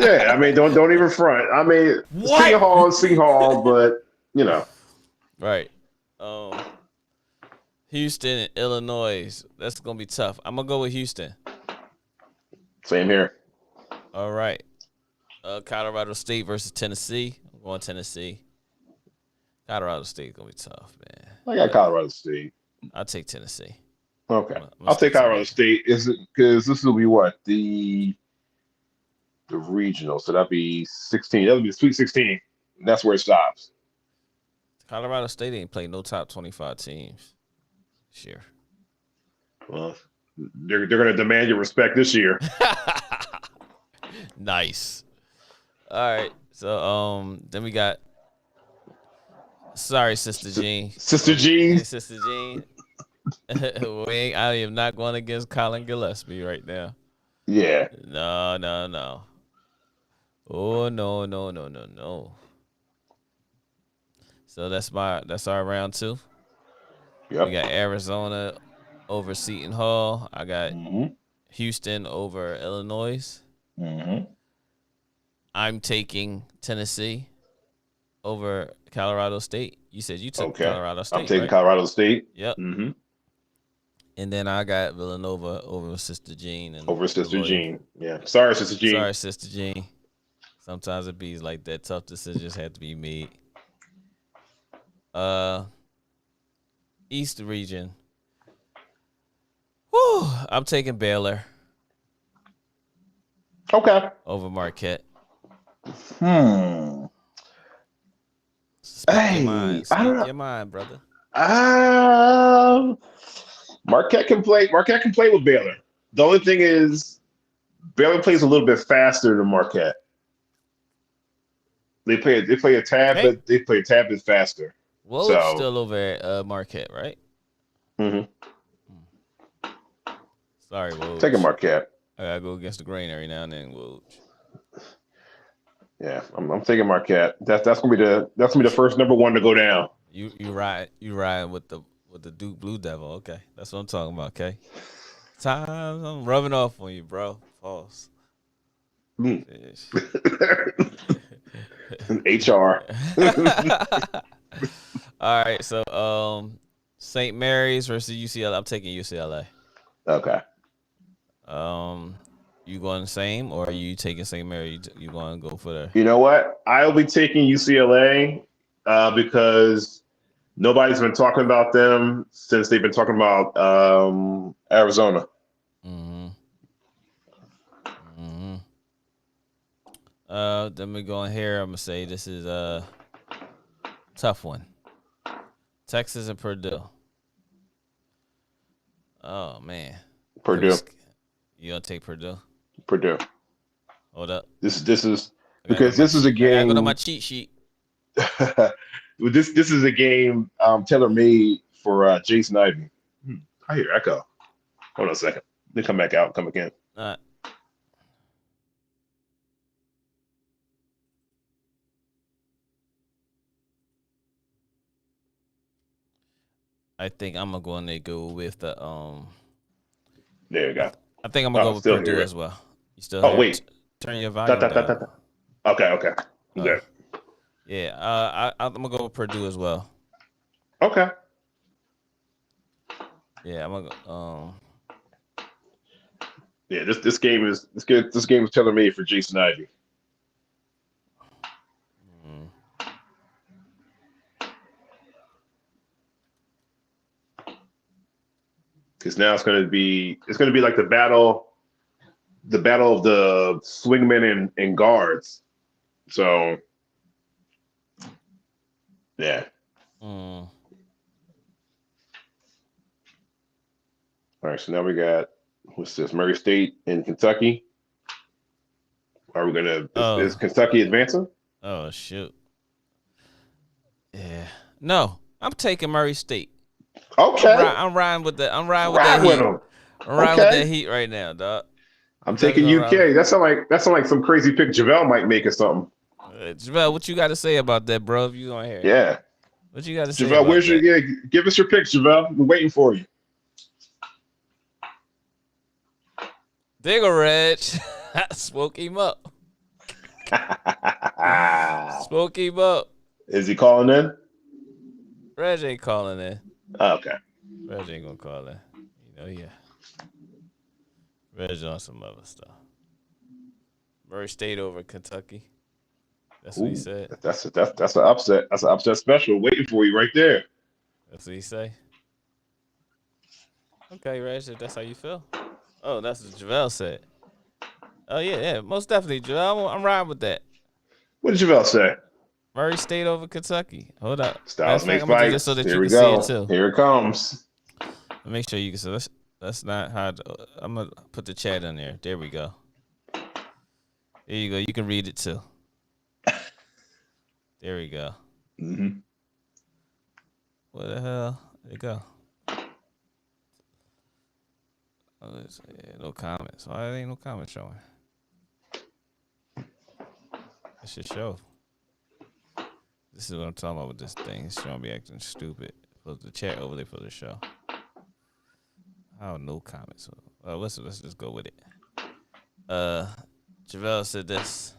Yeah, I mean, don't even front. I mean, What? City Hall, but you know. Right. Houston and Illinois. That's gonna be tough. I'm gonna go with Houston. Same here. All right. Colorado State versus Tennessee. I'm going Tennessee. Colorado State gonna be tough, man. I got Colorado State. I'll take Tennessee. Okay, I'm gonna I'll take stick to Colorado that. State. Is it because this will be what the regional? So that'd be 16. That'll be the Sweet 16. That's where it stops. Colorado State ain't played no top 25 teams. Sure. Well, they're gonna demand your respect this year. Nice. All right. So then we got sorry, Sister Jean. Sister Jean. Sister Jean. I am not going against Colin Gillespie right now. Yeah. No. Oh no. So that's our round 2. Yep. We got Arizona over Seton Hall. I got Mm-hmm. Houston over Illinois. Mm-hmm. I'm taking Tennessee over Colorado State. You said you took Colorado State, I'm taking right? Colorado State. Yep. Mm-hmm. And then I got Villanova over Sister Jean and Over Sister Deloitte. Jean. Yeah. Sorry, Sister Jean. Sorry, Sister Jean. Sometimes it be like that. Tough decisions have to be made. East region. Whew, I'm taking Baylor Okay. over Marquette. Speak your Hey, mind. I don't Speak know. your mind, brother. Marquette can play. Marquette can play with Baylor. The only thing is, Baylor plays a little bit faster than Marquette. They play a tad, Okay. but they play a tad bit faster. Woj So, still over at Marquette, right? hmm Sorry, taking Woj. Marquette. I gotta go against the grain every now and then. Whoa. Yeah, I'm taking Marquette. That's gonna be the first number one to go down. You ride with the Duke Blue Devil. Okay, that's what I'm talking about. Okay, times I'm rubbing off on you, bro. False. Mm. Fish. HR. All right, so St. Mary's versus UCLA. I'm taking UCLA. Okay. You going the same, or are you taking St. Mary? You going to go for the? You know what? I'll be taking UCLA because nobody's been talking about them since they've been talking about Arizona. Mm-hmm. Mm-hmm. Then we go in here. I'm gonna say this is a tough one. Texas and Purdue. Oh man, Purdue. You gonna take Purdue? Purdue. Hold up. This is because this is a I gotta go to my game. cheat sheet. This is a game tailor made for Jason Ivey. I hear echo. Hold on a second. Let me come back out. Come again. I think I'm gonna go in there go with the There you go. I think I'm gonna go with Still Purdue hear it. as well. You still Oh hear it? wait. Turn your Da, volume da, da, da, down. da. Okay. I'm good. Yeah. I'm gonna go with Purdue as well. Okay. Yeah, I'm gonna go. Yeah, this game is good. This game is tailor made for Jason Ivey. Mm, Because now it's gonna be like the battle of the swingmen and guards. So yeah. mm. All right. So now we got what's this? Murray State in Kentucky. Are we gonna? Is Kentucky advancing? Oh shoot. Yeah. No, I'm taking Murray State. Okay. I'm riding with that. I'm riding with that Ride with heat. them. I'm riding with that heat right now, dog. I'm taking Definitely gonna UK. That sound like some crazy pick JaVale might make or something. JaVale, what you got to say about that, bro? If you gonna hear it, Yeah. what you got to say JaVale, about where's your that? yeah? Give us your picks, JaVale. We're waiting for you. Digger Reg, spoke him up. Spoke him up. Is he calling in? Reg ain't calling in. Okay. Reg ain't gonna call in. Yeah. Reg on some other stuff. Murray State over Kentucky. That's what he said. That's an upset. That's an upset special waiting for you right there. That's what he say. Okay, Reg, if that's how you feel. Oh, that's what JaVale said. Oh yeah, most definitely, JaVale. I'm riding with that. What did JaVale say? Murray State over Kentucky. Hold up. Styles make I'm gonna do this fights. so that Here you we can see it go. too. Here it comes. Make sure you can see. That's not how. I'm gonna put the chat in there. There we go. There you go. You can read it too. There we go. Mm-hmm. What the hell? There you go. Oh, no comments. Why ain't no comments showing? It should show. This is what I'm talking about with this thing. It's showing me acting stupid. Close the chat over there for the show. Oh, no comments. Let's just go with it. JaVale said this.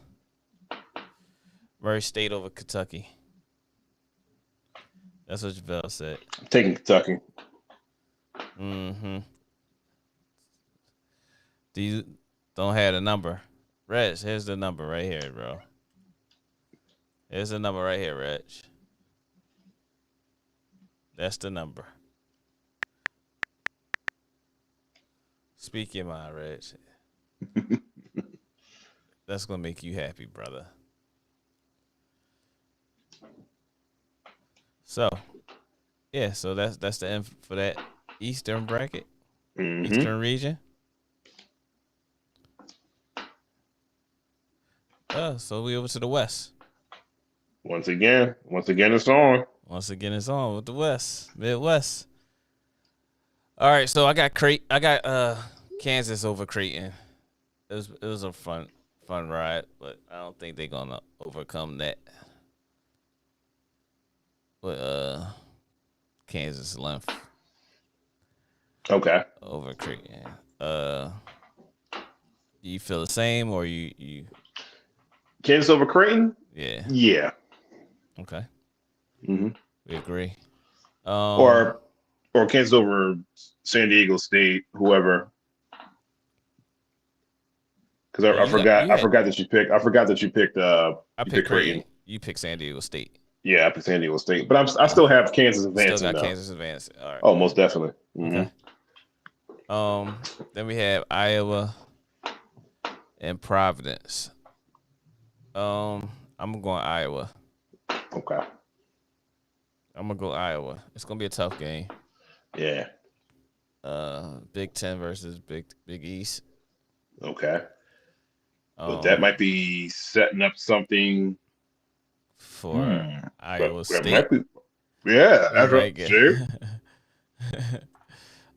Murray State over Kentucky. That's what JaVale said. I'm taking Kentucky. Mm-hmm. You don't have the number. Reg, here's the number right here, bro. Here's the number right here, Reg. That's the number. Speak your mind, Reg. That's gonna make you happy, brother. So, yeah. So that's the end for that Eastern bracket, Eastern region. So we over to the West. Once again, it's on. Once again, it's on with the West, Midwest. All right, so I got Kansas over Creighton. it was a fun ride, but I don't think they're gonna overcome that with Kansas length Okay. over Creighton. Do you feel the same, or you Kansas over Creighton? yeah? Yeah. Okay, hmm we agree. Or Kansas over San Diego State, whoever. Because Oh, I forgot that you picked I you picked picked Creighton. Creighton. You picked San Diego State. Yeah, I picked San Diego State, but I still have Kansas Still advancing got though. Kansas advancing. All right. Oh, most definitely. Okay. Then we have Iowa and Providence. I'm going Iowa. Okay. I'm gonna go Iowa. It's gonna be a tough game. Yeah. Big Ten versus Big East. Okay. But that might be setting up something. For But Iowa that State. might be. Yeah, We that's might right. get. See?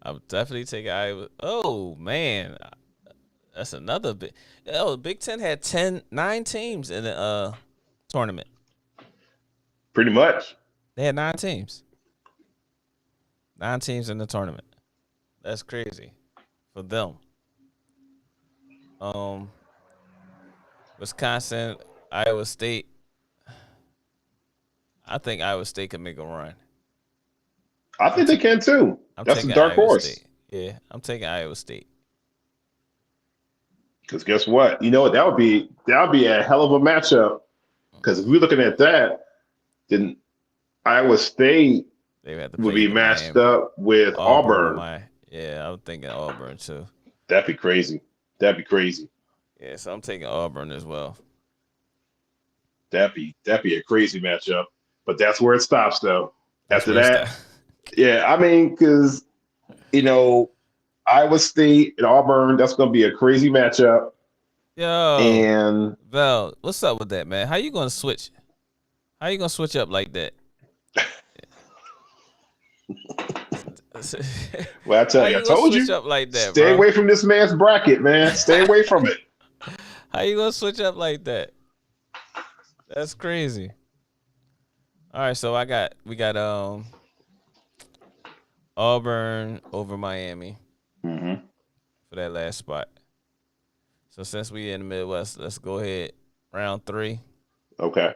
I'm definitely taking Iowa. Oh man, that's another big. Oh, Big Ten had 9 teams in the tournament. Pretty much. They had 9 teams. 9 teams in the tournament. That's crazy for them. Um, Wisconsin, Iowa State. I think Iowa State can make a run. I think they can too. I'm That's a taking dark Iowa horse. State. Yeah, I'm taking Iowa State. Because guess what? You know what? That would be a hell of a matchup. Because if we're looking at that, then Iowa State They have to would play be either matched Miami, up with Auburn, Auburn. yeah, I'm thinking Auburn too. That'd be crazy. That'd be crazy. Yeah, so I'm taking Auburn as well. That'd be a crazy matchup. But that's where it stops though. That's After where it that, starts. yeah, I mean, because you know, Iowa State and Auburn, that's gonna be a crazy matchup. Yo, And Val, what's up with that, man? How you gonna switch? How you gonna switch up like that? well, I tell How you, I you gonna told switch you, up like that, stay bro? away from this man's bracket, man. Stay away from it. How you gonna switch up like that? That's crazy. All right, so we got Auburn over Miami Mm-hmm. for that last spot. So since we in the Midwest, let's go ahead. Round 3. Okay.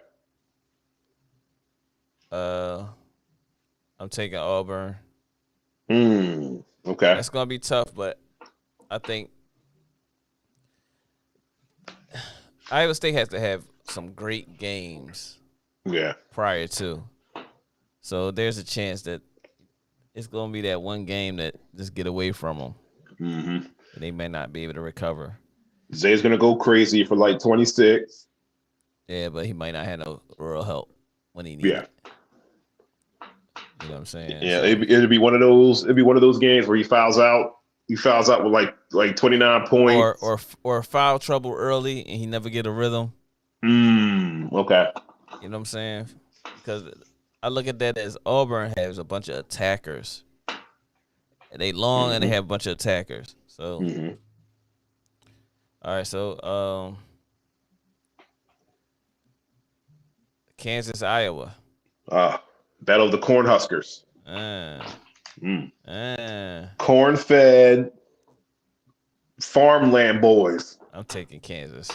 I'm taking Auburn. Okay. That's gonna be tough, but I think Iowa State has to have some great games Yeah. prior to. So there's a chance that it's gonna be that one game that just get away from them, Mm-hmm. and they may not be able to recover. Zay's gonna go crazy for like 26. Yeah, but he might not have no real help when he needs Yeah. it. You know what I'm saying? Yeah. So, It'd be one of those. It'd be one of those games where he fouls out. He fouls out with like 29 or points. or or foul trouble early and he never get a rhythm. Okay. You know what I'm saying? Because I look at that as Auburn has a bunch of attackers. And they long and they have a bunch of attackers. So Mm-hmm. all right, so Kansas, Iowa. Battle of the Cornhuskers. Corn-fed farmland boys. I'm taking Kansas.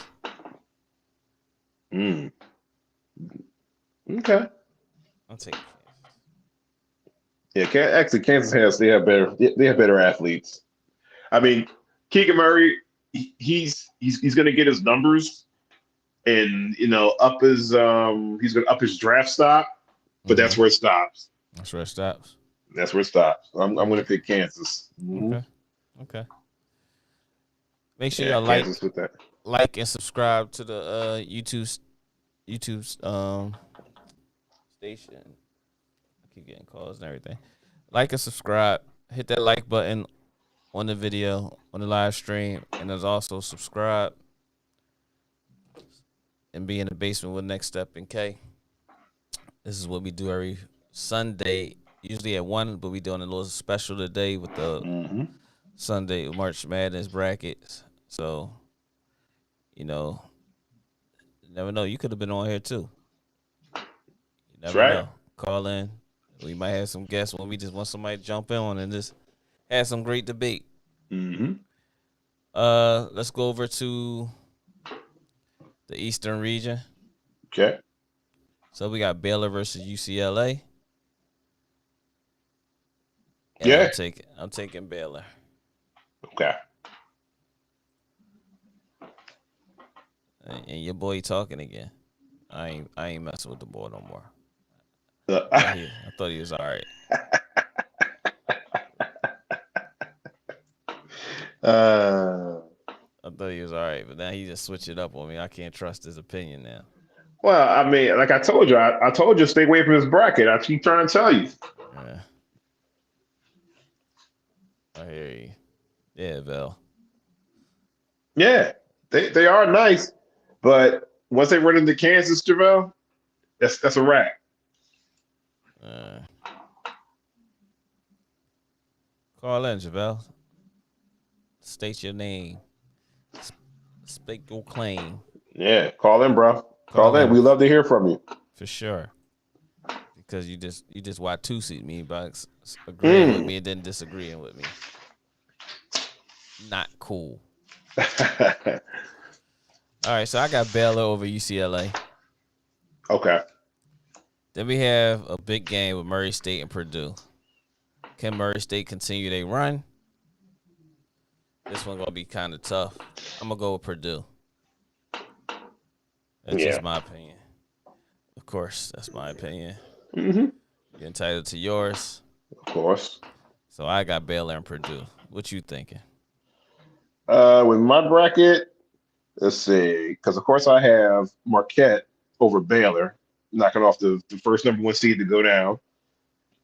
Okay. I'm taking Kansas. Yeah, actually, Kansas has they have better athletes. I mean, Keegan Murray, he's going to get his numbers, and up his he's going to up his draft stock, but that's where it stops. That's where it stops. That's where it stops. I'm going to pick Kansas. Okay. Make sure Yeah, y'all Kansas with that. like and subscribe to the YouTube station. I keep getting calls and everything. Like and subscribe. Hit that like button on the video, on the live stream, and there's also subscribe and be in the basement with Next Step and K. This is what we do every Sunday, usually at 1, but we doing a little special today with the Sunday March Madness brackets. So You know, you never know. You could have been on here too. You That's never right. know. Call in. We might have some guests when we just want somebody to jump in on and just have some great debate. Mm-hmm. Let's go over to the Eastern region. Okay. So we got Baylor versus UCLA. And Yeah. I'm taking Baylor. Okay. And your boy talking again. I ain't messing with the boy no more. Uh, I thought he was all right. uh, I thought he was all right, but now he just switched it up on me. I can't trust his opinion now. well, I mean, like I told you, I told you stay away from this bracket. I keep trying to tell you. Yeah, I hear you. Yeah, Bill. Yeah, they are nice, but once they run into Kansas, Javale, that's a wrap. Uh, Call in, Javel. State your name. State your claim. Yeah, call in, bro. Call Call in. in We love to hear from you. for sure. Because you just Watusi me by agreeing with me and then disagreeing with me. Not cool. All right, so I got Baylor over UCLA. Okay. Then we have a big game with Murray State and Purdue. Can Murray State continue their run? This one gonna be kind of tough. I'm gonna go with Purdue. That's just my opinion. Of course, that's my opinion. Mm-hmm. You're entitled to yours. Of course. So I got Baylor and Purdue. What you thinking? With my bracket, let's see, because of course I have Marquette over Baylor, knocking off the first number one seed to go down,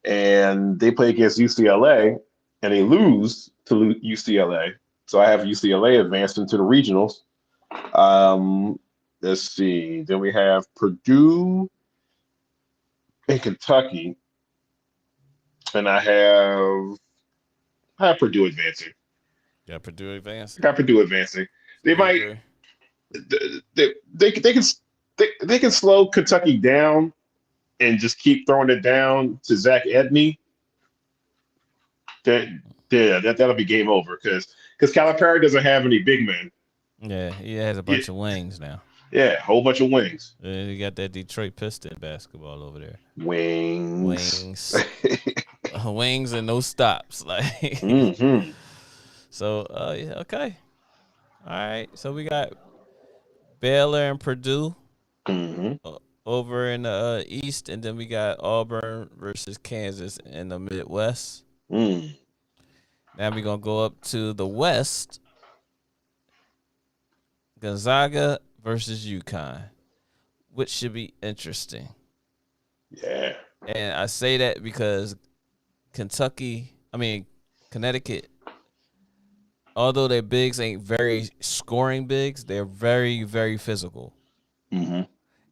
and they play against UCLA, and they lose to UCLA. So I have UCLA advancing to the regionals. Let's see. Then we have Purdue and Kentucky, and I have Purdue advancing. Yeah, Purdue advancing. Got Purdue advancing. They might Agree. they can slow Kentucky down and just keep throwing it down to Zach Edney. That'll be game over because Calipari doesn't have any big men. Yeah, he has a bunch of wings now. Yeah, a whole bunch of wings. You got that Detroit Piston basketball over there. Wings. Wings and no stops. Like mm-hmm. So yeah, okay. All right. So we got Baylor and Purdue over in the East, and then we got Auburn versus Kansas in the Midwest. Mm. Now we're gonna go up to the West. Gonzaga versus UConn, which should be interesting. Yeah. And I say that because Connecticut, although their bigs ain't very scoring bigs, they're very, very physical. Mm-hmm.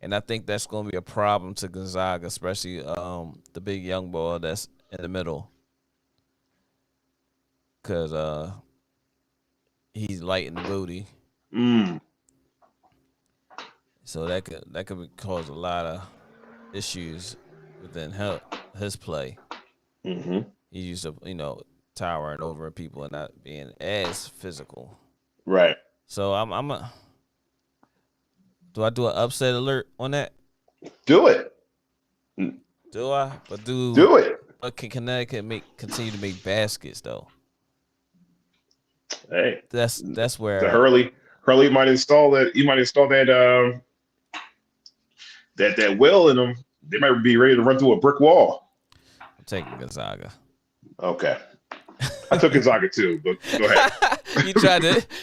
And I think that's going to be a problem to Gonzaga, especially the big young boy that's in the middle. Because he's light in the booty. Mm. So that could cause a lot of issues within his play. Mm-hmm. He used to, towering over people and not being as physical. Right. So do I do an upset alert on that? Do it. Do I? But do it. But can Connecticut continue to make baskets though? Hey, that's where the Hurley might install that. He might install that that well in them. They might be ready to run through a brick wall. I'm taking Gonzaga. Okay. I took Gonzaga too, but go ahead.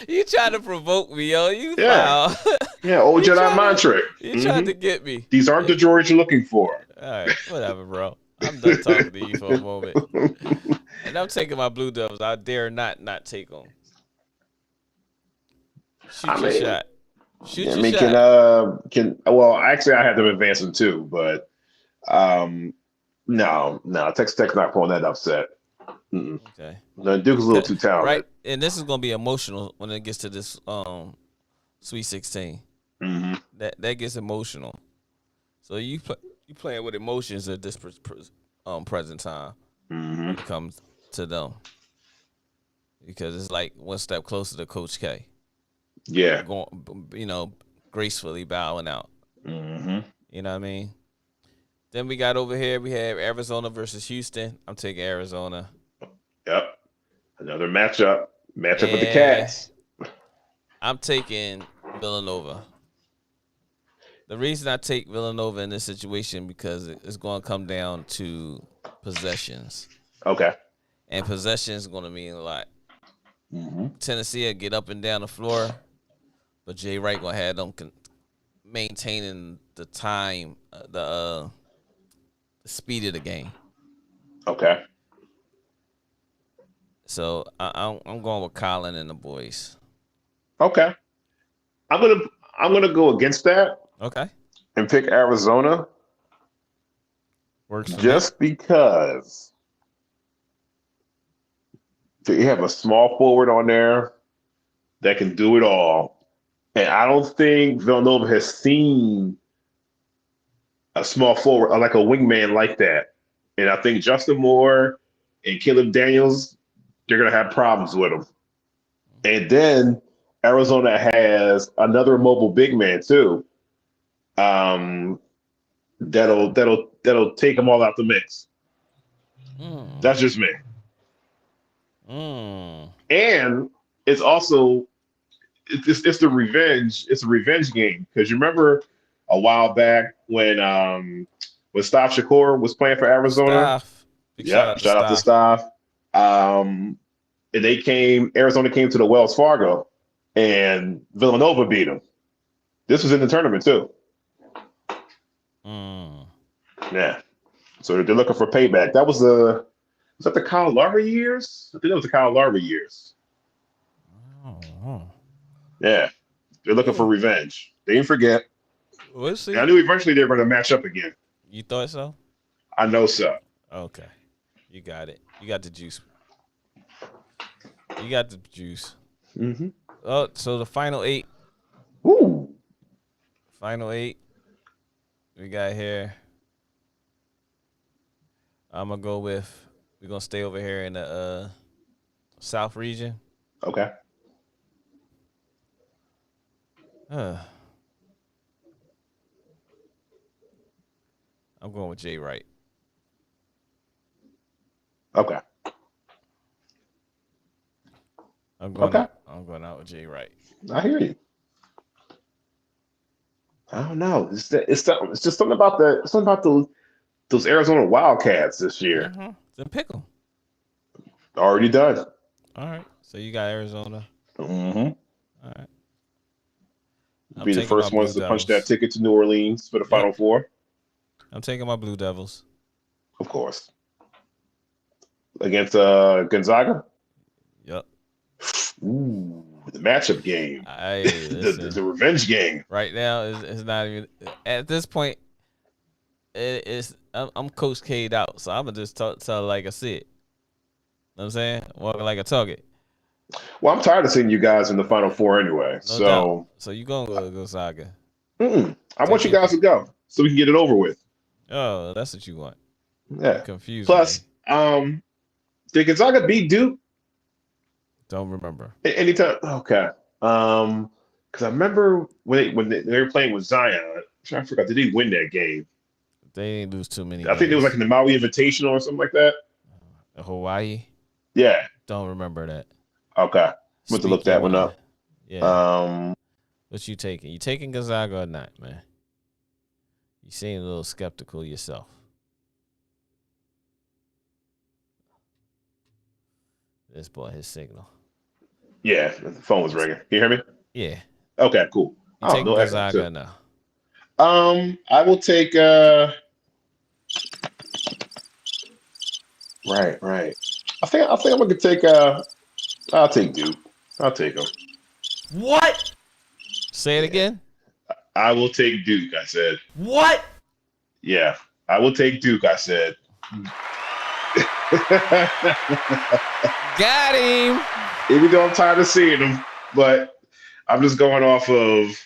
you tried to provoke me, yo. Yeah, old Jedi mind trick. You tried to get me. These aren't the droids you're looking for. All right, whatever, bro. I'm done talking to you for a moment. And I'm taking my Blue Devils. I dare not take them. Shoot your shot. Shoot your shot. Well, actually, I had them advancing too, but no, Texas Tech's not pulling that upset. Mm-mm. Okay. No, Duke is a little too talented. Right, and this is gonna be emotional when it gets to this Sweet 16. Mm-hmm. That gets emotional. So you playing with emotions at this present time Mm-hmm. when it comes to them, because it's like one step closer to Coach K. Yeah. Going, gracefully bowing out. Mm-hmm. You know what I mean? Then we got over here, we have Arizona versus Houston. I'm taking Arizona. Yep. Another matchup. Matchup with the And Cats. I'm taking Villanova. The reason I take Villanova in this situation because it's going to come down to possessions. Okay. And possessions is going to mean a lot. Mm-hmm. Tennessee will get up and down the floor, but Jay Wright going to have them maintaining the time, the speed of the game. Okay. So I'm going with Colin and the boys. Okay. I'm gonna go against that Okay. and pick Arizona Works for me. just because they have a small forward on there that can do it all. And I don't think Villanova has seen a small forward, like a wingman like that. And I think Justin Moore and Caleb Daniels, they're going to have problems with them. And then Arizona has another mobile big man too. That'll take them all out the mix. That's just me. And it's also it's the revenge. It's a revenge game because you remember a while back when Staff Shakur was playing for Arizona. Staff. Big Yep, shout out to Staff. Staff. And Arizona came to the Wells Fargo, and Villanova beat them. This was in the tournament too. Yeah, so they're looking for payback. Was that the Kyle Lowry years? I think that was the Kyle Lowry years. Yeah, they're looking for revenge. They didn't forget. We'll see. And I knew eventually they were going to match up again. You thought so? I know so. Okay. You got it. You got the juice. You got the juice. Mm-hmm. Oh, so the final 8. Ooh. Final 8. We got here. I'm going to go with, we're going to stay over here in the South region. Okay. I'm going with Jay Wright. Okay. I'm going out with Jay Wright. I hear you. I don't know. It's just something about those Arizona Wildcats this year. Then pick them. Already done. All right. So you got Arizona. Mm-hmm. All right. Be the first ones to punch that ticket to New Orleans for the Final Four. I'm taking my Blue Devils. Of course. Against Gonzaga? Yep. Ooh, the matchup game. The revenge game. Right now is not even at this point. I'm Coach K'd out, so I'm gonna just tell like I see it. Know what I'm saying? Walking like a target. Well, I'm tired of seeing you guys in the Final Four anyway. No doubt. So you gonna go to Gonzaga? I want you guys to go so we can get it over with. Oh, that's what you want. Yeah. You're confused. Plus, did Gonzaga beat Duke? Don't remember. Anytime. Okay. Because I remember when they were playing with Zion. I forgot. Did they win that game? They didn't lose too many. I think it was like in the Maui Invitational or something like that. Hawaii. Yeah. Don't remember that. Okay. I'm going to look that one up. Yeah. What you taking? You taking Gonzaga or not, man? You seem a little skeptical yourself. This boy, his signal. Yeah, the phone was ringing. Can you hear me? Yeah. Okay, cool. You taking Gonzaga or no? I will take. Right. I think I'm gonna take. I'll take Duke. I'll take him. What? Say it again. I will take Duke. I said. What? Yeah, I will take Duke. I said. Got him. Even though I'm tired of seeing him, but I'm just going off of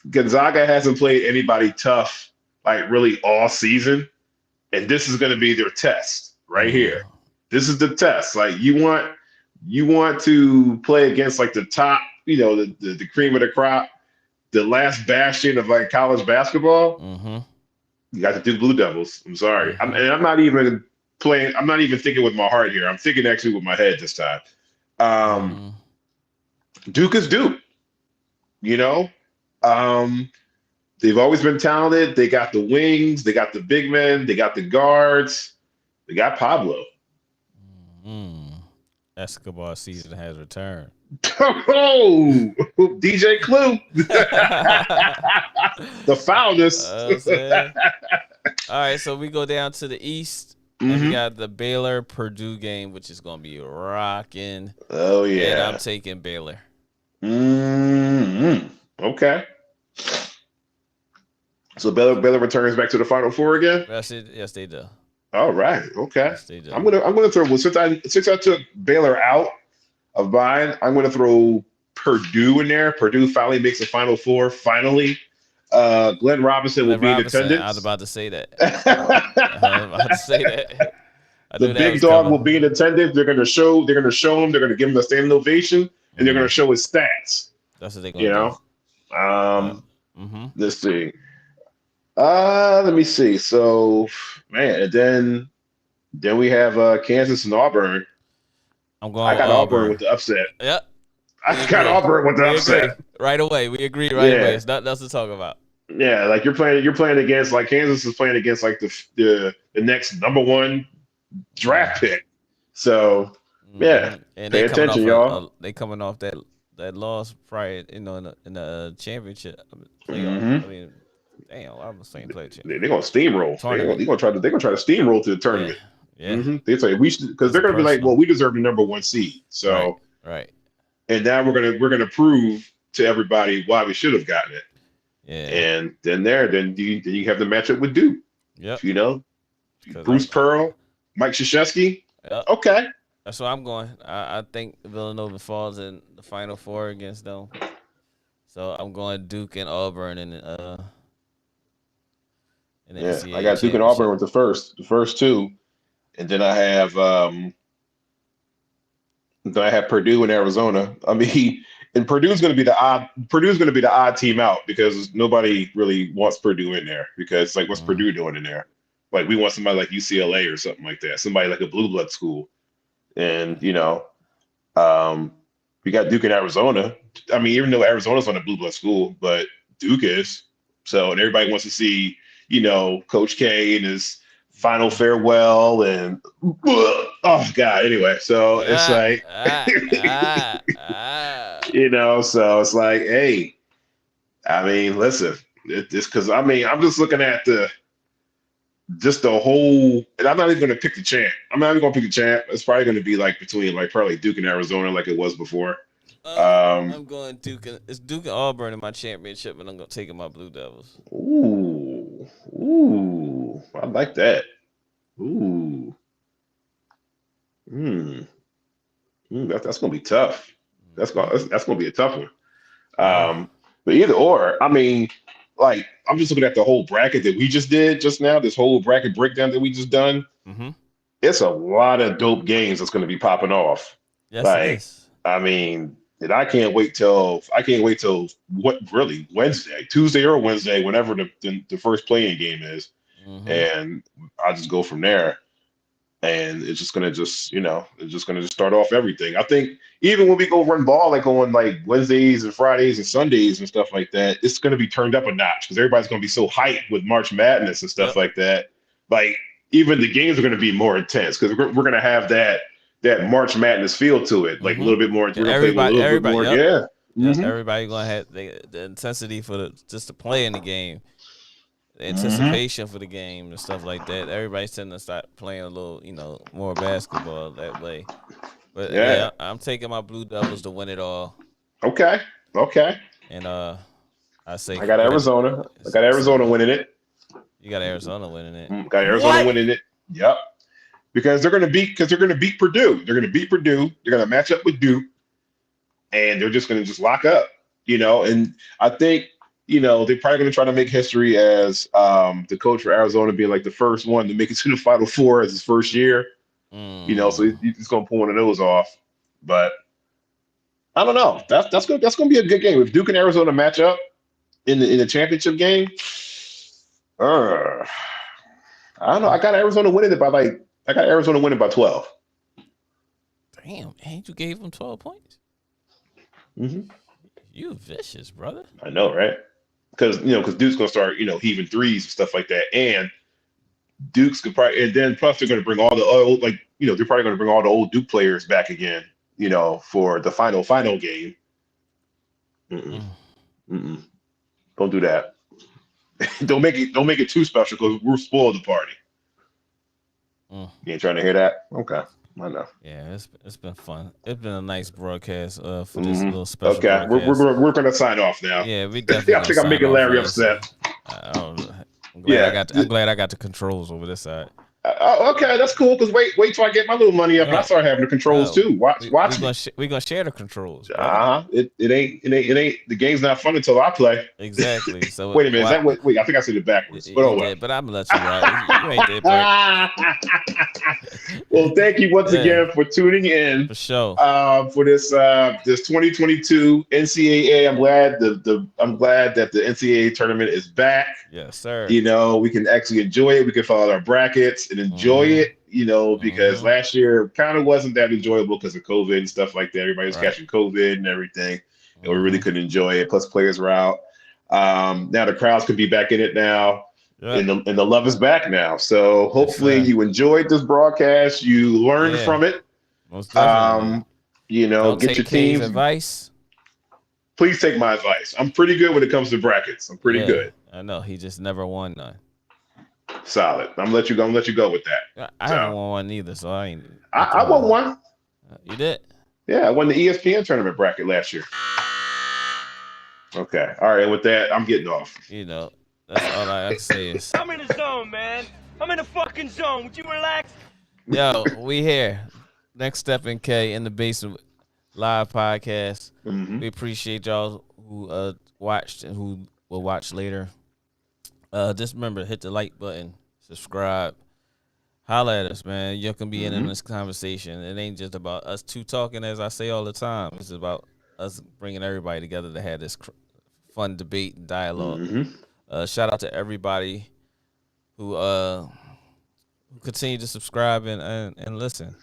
Gonzaga hasn't played anybody tough like really all season, and this is going to be their test right here. This is the test. Like you want to play against like the top, the cream of the crop, the last bastion of like college basketball. You got the Duke Blue Devils. I'm sorry, I'm not even playing. I'm not even thinking with my heart here. I'm thinking actually with my head this time. Duke is Duke. They've always been talented. They got the wings. They got the big men. They got the guards. They got Pablo. Escobar season has returned. Oh, DJ Clue. The foulness. All right, so we go down to the East. And we got the Baylor Purdue game, which is going to be rocking. Oh, yeah. And I'm taking Baylor. Okay. So Baylor returns back to the Final Four again? Yes, they do. All right. Okay. Yes, they do. I'm gonna throw since I took Baylor out of mine, I'm gonna throw Purdue in there. Purdue finally makes the Final Four. Finally. Glenn Robinson will be in attendance. I was about to say that. The big dog will be in attendance. They're gonna show him. They're gonna give him a standing ovation, and they're gonna show his stats. That's what they're gonna do. Let's see. Let me see. So, man, and then we have Kansas and Auburn. I got Auburn with the upset. Yep. I got Auburn with the upset. Agree. Right away. We agree right away. It's nothing else to talk about. Yeah, like you're playing against like Kansas is playing against like the next number one draft pick. So yeah, and pay attention, y'all. They coming off that loss prior, in the championship. I mean, damn, I'm the same play. They're gonna steamroll. They're gonna try to steamroll to the tournament. Yeah. They say we should, because they're gonna be like, well, we deserve the number one seed. So right. And now we're gonna prove to everybody why we should have gotten it. Yeah. And then you have the matchup with Duke. Yep. Bruce Pearl, Mike Krzyzewski. Yep. Okay. That's where I'm going. I think Villanova falls in the Final Four against them. So I'm going Duke and Auburn in the NCAA I got Duke and Auburn with the first two, and then I have Purdue and Arizona. I mean, and Purdue's going to be the odd team out because nobody really wants Purdue in there because like what's Purdue doing in there? Like we want somebody like UCLA or something like that, somebody like a blue blood school, and we got Duke and Arizona. I mean, even though Arizona's on a blue blood school, but Duke is. So, and everybody wants to see, Coach K and his final farewell and oh God. Anyway, so it's like, so it's like, hey, I mean, listen, this because I mean, I'm just looking at the whole, and I'm not even going to pick the champ. I'm not even going to pick the champ. It's probably going to be like between like probably Duke and Arizona, like it was before. I'm going Duke. It's Duke and Auburn in my championship, and I'm going to take my Blue Devils. Ooh, I like that. Ooh, that's going to be tough. That's going to be a tough one. But either or, I mean, like I'm just looking at the whole bracket that we just did just now. This whole bracket breakdown that we just done. It's a lot of dope games that's going to be popping off. Yes, it is. I mean. And I can't wait till Wednesday, Tuesday or Wednesday, whenever the first playing game is, and I'll just go from there. And it's just gonna start off everything. I think even when we go run ball like on like Wednesdays and Fridays and Sundays and stuff like that, it's gonna be turned up a notch because everybody's gonna be so hyped with March Madness and stuff like that. Like even the games are gonna be more intense because we're gonna have that March Madness feel to it, like a little bit more. Everybody, yeah. Everybody gonna have the intensity for just to play in the game, the anticipation for the game and stuff like that. Everybody's tending to start playing a little, more basketball that way. But yeah, I'm taking my Blue Devils to win it all. Okay. And I got Arizona. I got Arizona winning it. You got Arizona winning it. Got Arizona winning it. Yep. Because they're going to beat Purdue. They're going to beat Purdue. They're going to match up with Duke. and they're just going to just lock up, and I think, they're probably going to try to make history as the coach for Arizona being like the first one to make it to the Final Four as his first year, so he's going to pull one of those off. But I don't know. That's good. That's going to be a good game. If Duke and Arizona match up in the championship game, I don't know. I got Arizona winning by 12. Damn, man, you gave him 12 points? Mm-hmm. You vicious, brother. I know, right? Because Duke's gonna start, heaving threes and stuff like that, and Duke's could probably, and then plus they're gonna bring all the old, they're probably gonna bring all the old Duke players back again, for the final game. Don't do that. Don't make it too special because we'll spoil the party. You ain't trying to hear that? Okay. I know. Yeah, it's been fun. It's been a nice broadcast for this little special. Okay, we're gonna sign off now. Yeah, we definitely. I think I'm making Larry upset. I'm glad I got the controls over this side. Okay, that's cool. Because wait till I get my little money up, and I start having the controls too. Watch. We're gonna share the controls. It ain't. The game's not fun until I play. Exactly. So wait a minute. Wait, I think I said it backwards. But I'm gonna let you ride. You ain't there, well, thank you once again for tuning in. For sure. For this 2022 NCAA, I'm glad that the NCAA tournament is back. Yes, sir. We can actually enjoy it. We can follow our brackets and enjoy it. Because last year kind of wasn't that enjoyable because of COVID and stuff like that. Everybody was catching COVID and everything, and we really couldn't enjoy it. Plus, players were out. Now the crowds could be back in it now. And the love is back now. So hopefully you enjoyed this broadcast. You learned from it. Most definitely. Don't get your team's advice. Please take my advice. I'm pretty good when it comes to brackets. I'm pretty good. I know. He just never won none. Solid. I'm gonna let you go with that. I haven't won one either, so I ain't. I won one. You did? Yeah, I won the ESPN tournament bracket last year. Okay. All right. With that, I'm getting off. That's all I have to say is. I'm in the zone, man. I'm in the fucking zone. Would you relax? Yo, we here. Next Step in K in the Basement live podcast. We appreciate y'all who watched and who will watch later. Just remember, hit the like button, subscribe, holla at us, man. You can be in this conversation. It ain't just about us two talking, as I say all the time. It's about us bringing everybody together to have this fun debate and dialogue. Shout out to everybody who continue to subscribe and listen.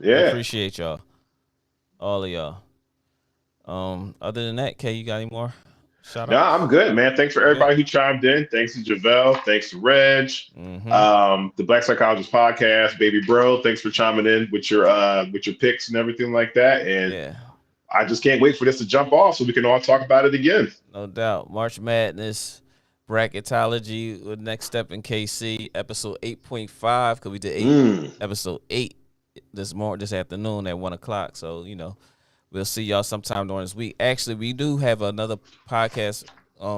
Yeah, I appreciate y'all, all of y'all. Other than that, Kay, you got any more? No, I'm good, man. Thanks for everybody who chimed in. Thanks to Javelle. Thanks to Reg. The Black Psychologist Podcast, baby bro. Thanks for chiming in with your picks and everything like that. And I just can't wait for this to jump off so we can all talk about it again. No doubt. March Madness bracketology with Next Step in KC, episode 8.5, because we did episode 8 this afternoon at 1:00. So we'll see y'all sometime during this week. Actually, we do have another podcast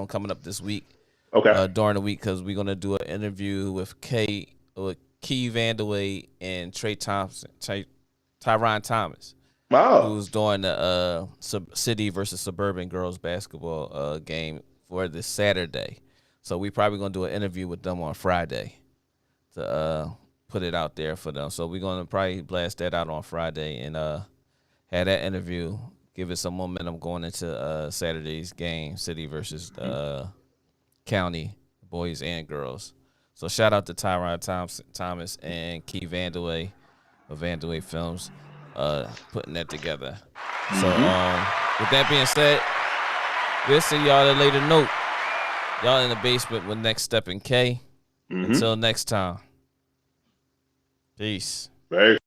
coming up this week. Okay. During the week, because we're gonna do an interview with Key Vandeweghe and Tyron Thomas. Wow. Who's doing the city versus suburban girls basketball game for this Saturday. So we probably gonna do an interview with them on Friday to put it out there for them. So we're gonna probably blast that out on Friday and have that interview, give it some momentum going into Saturday's game, city versus county, boys and girls. So shout out to Tyron Thomas and Key Vandeweghe of Vandeweghe Films putting that together. So with that being said, we'll see y'all at a later note. Y'all in the basement with Next Step in K. Until next time. Peace. Right.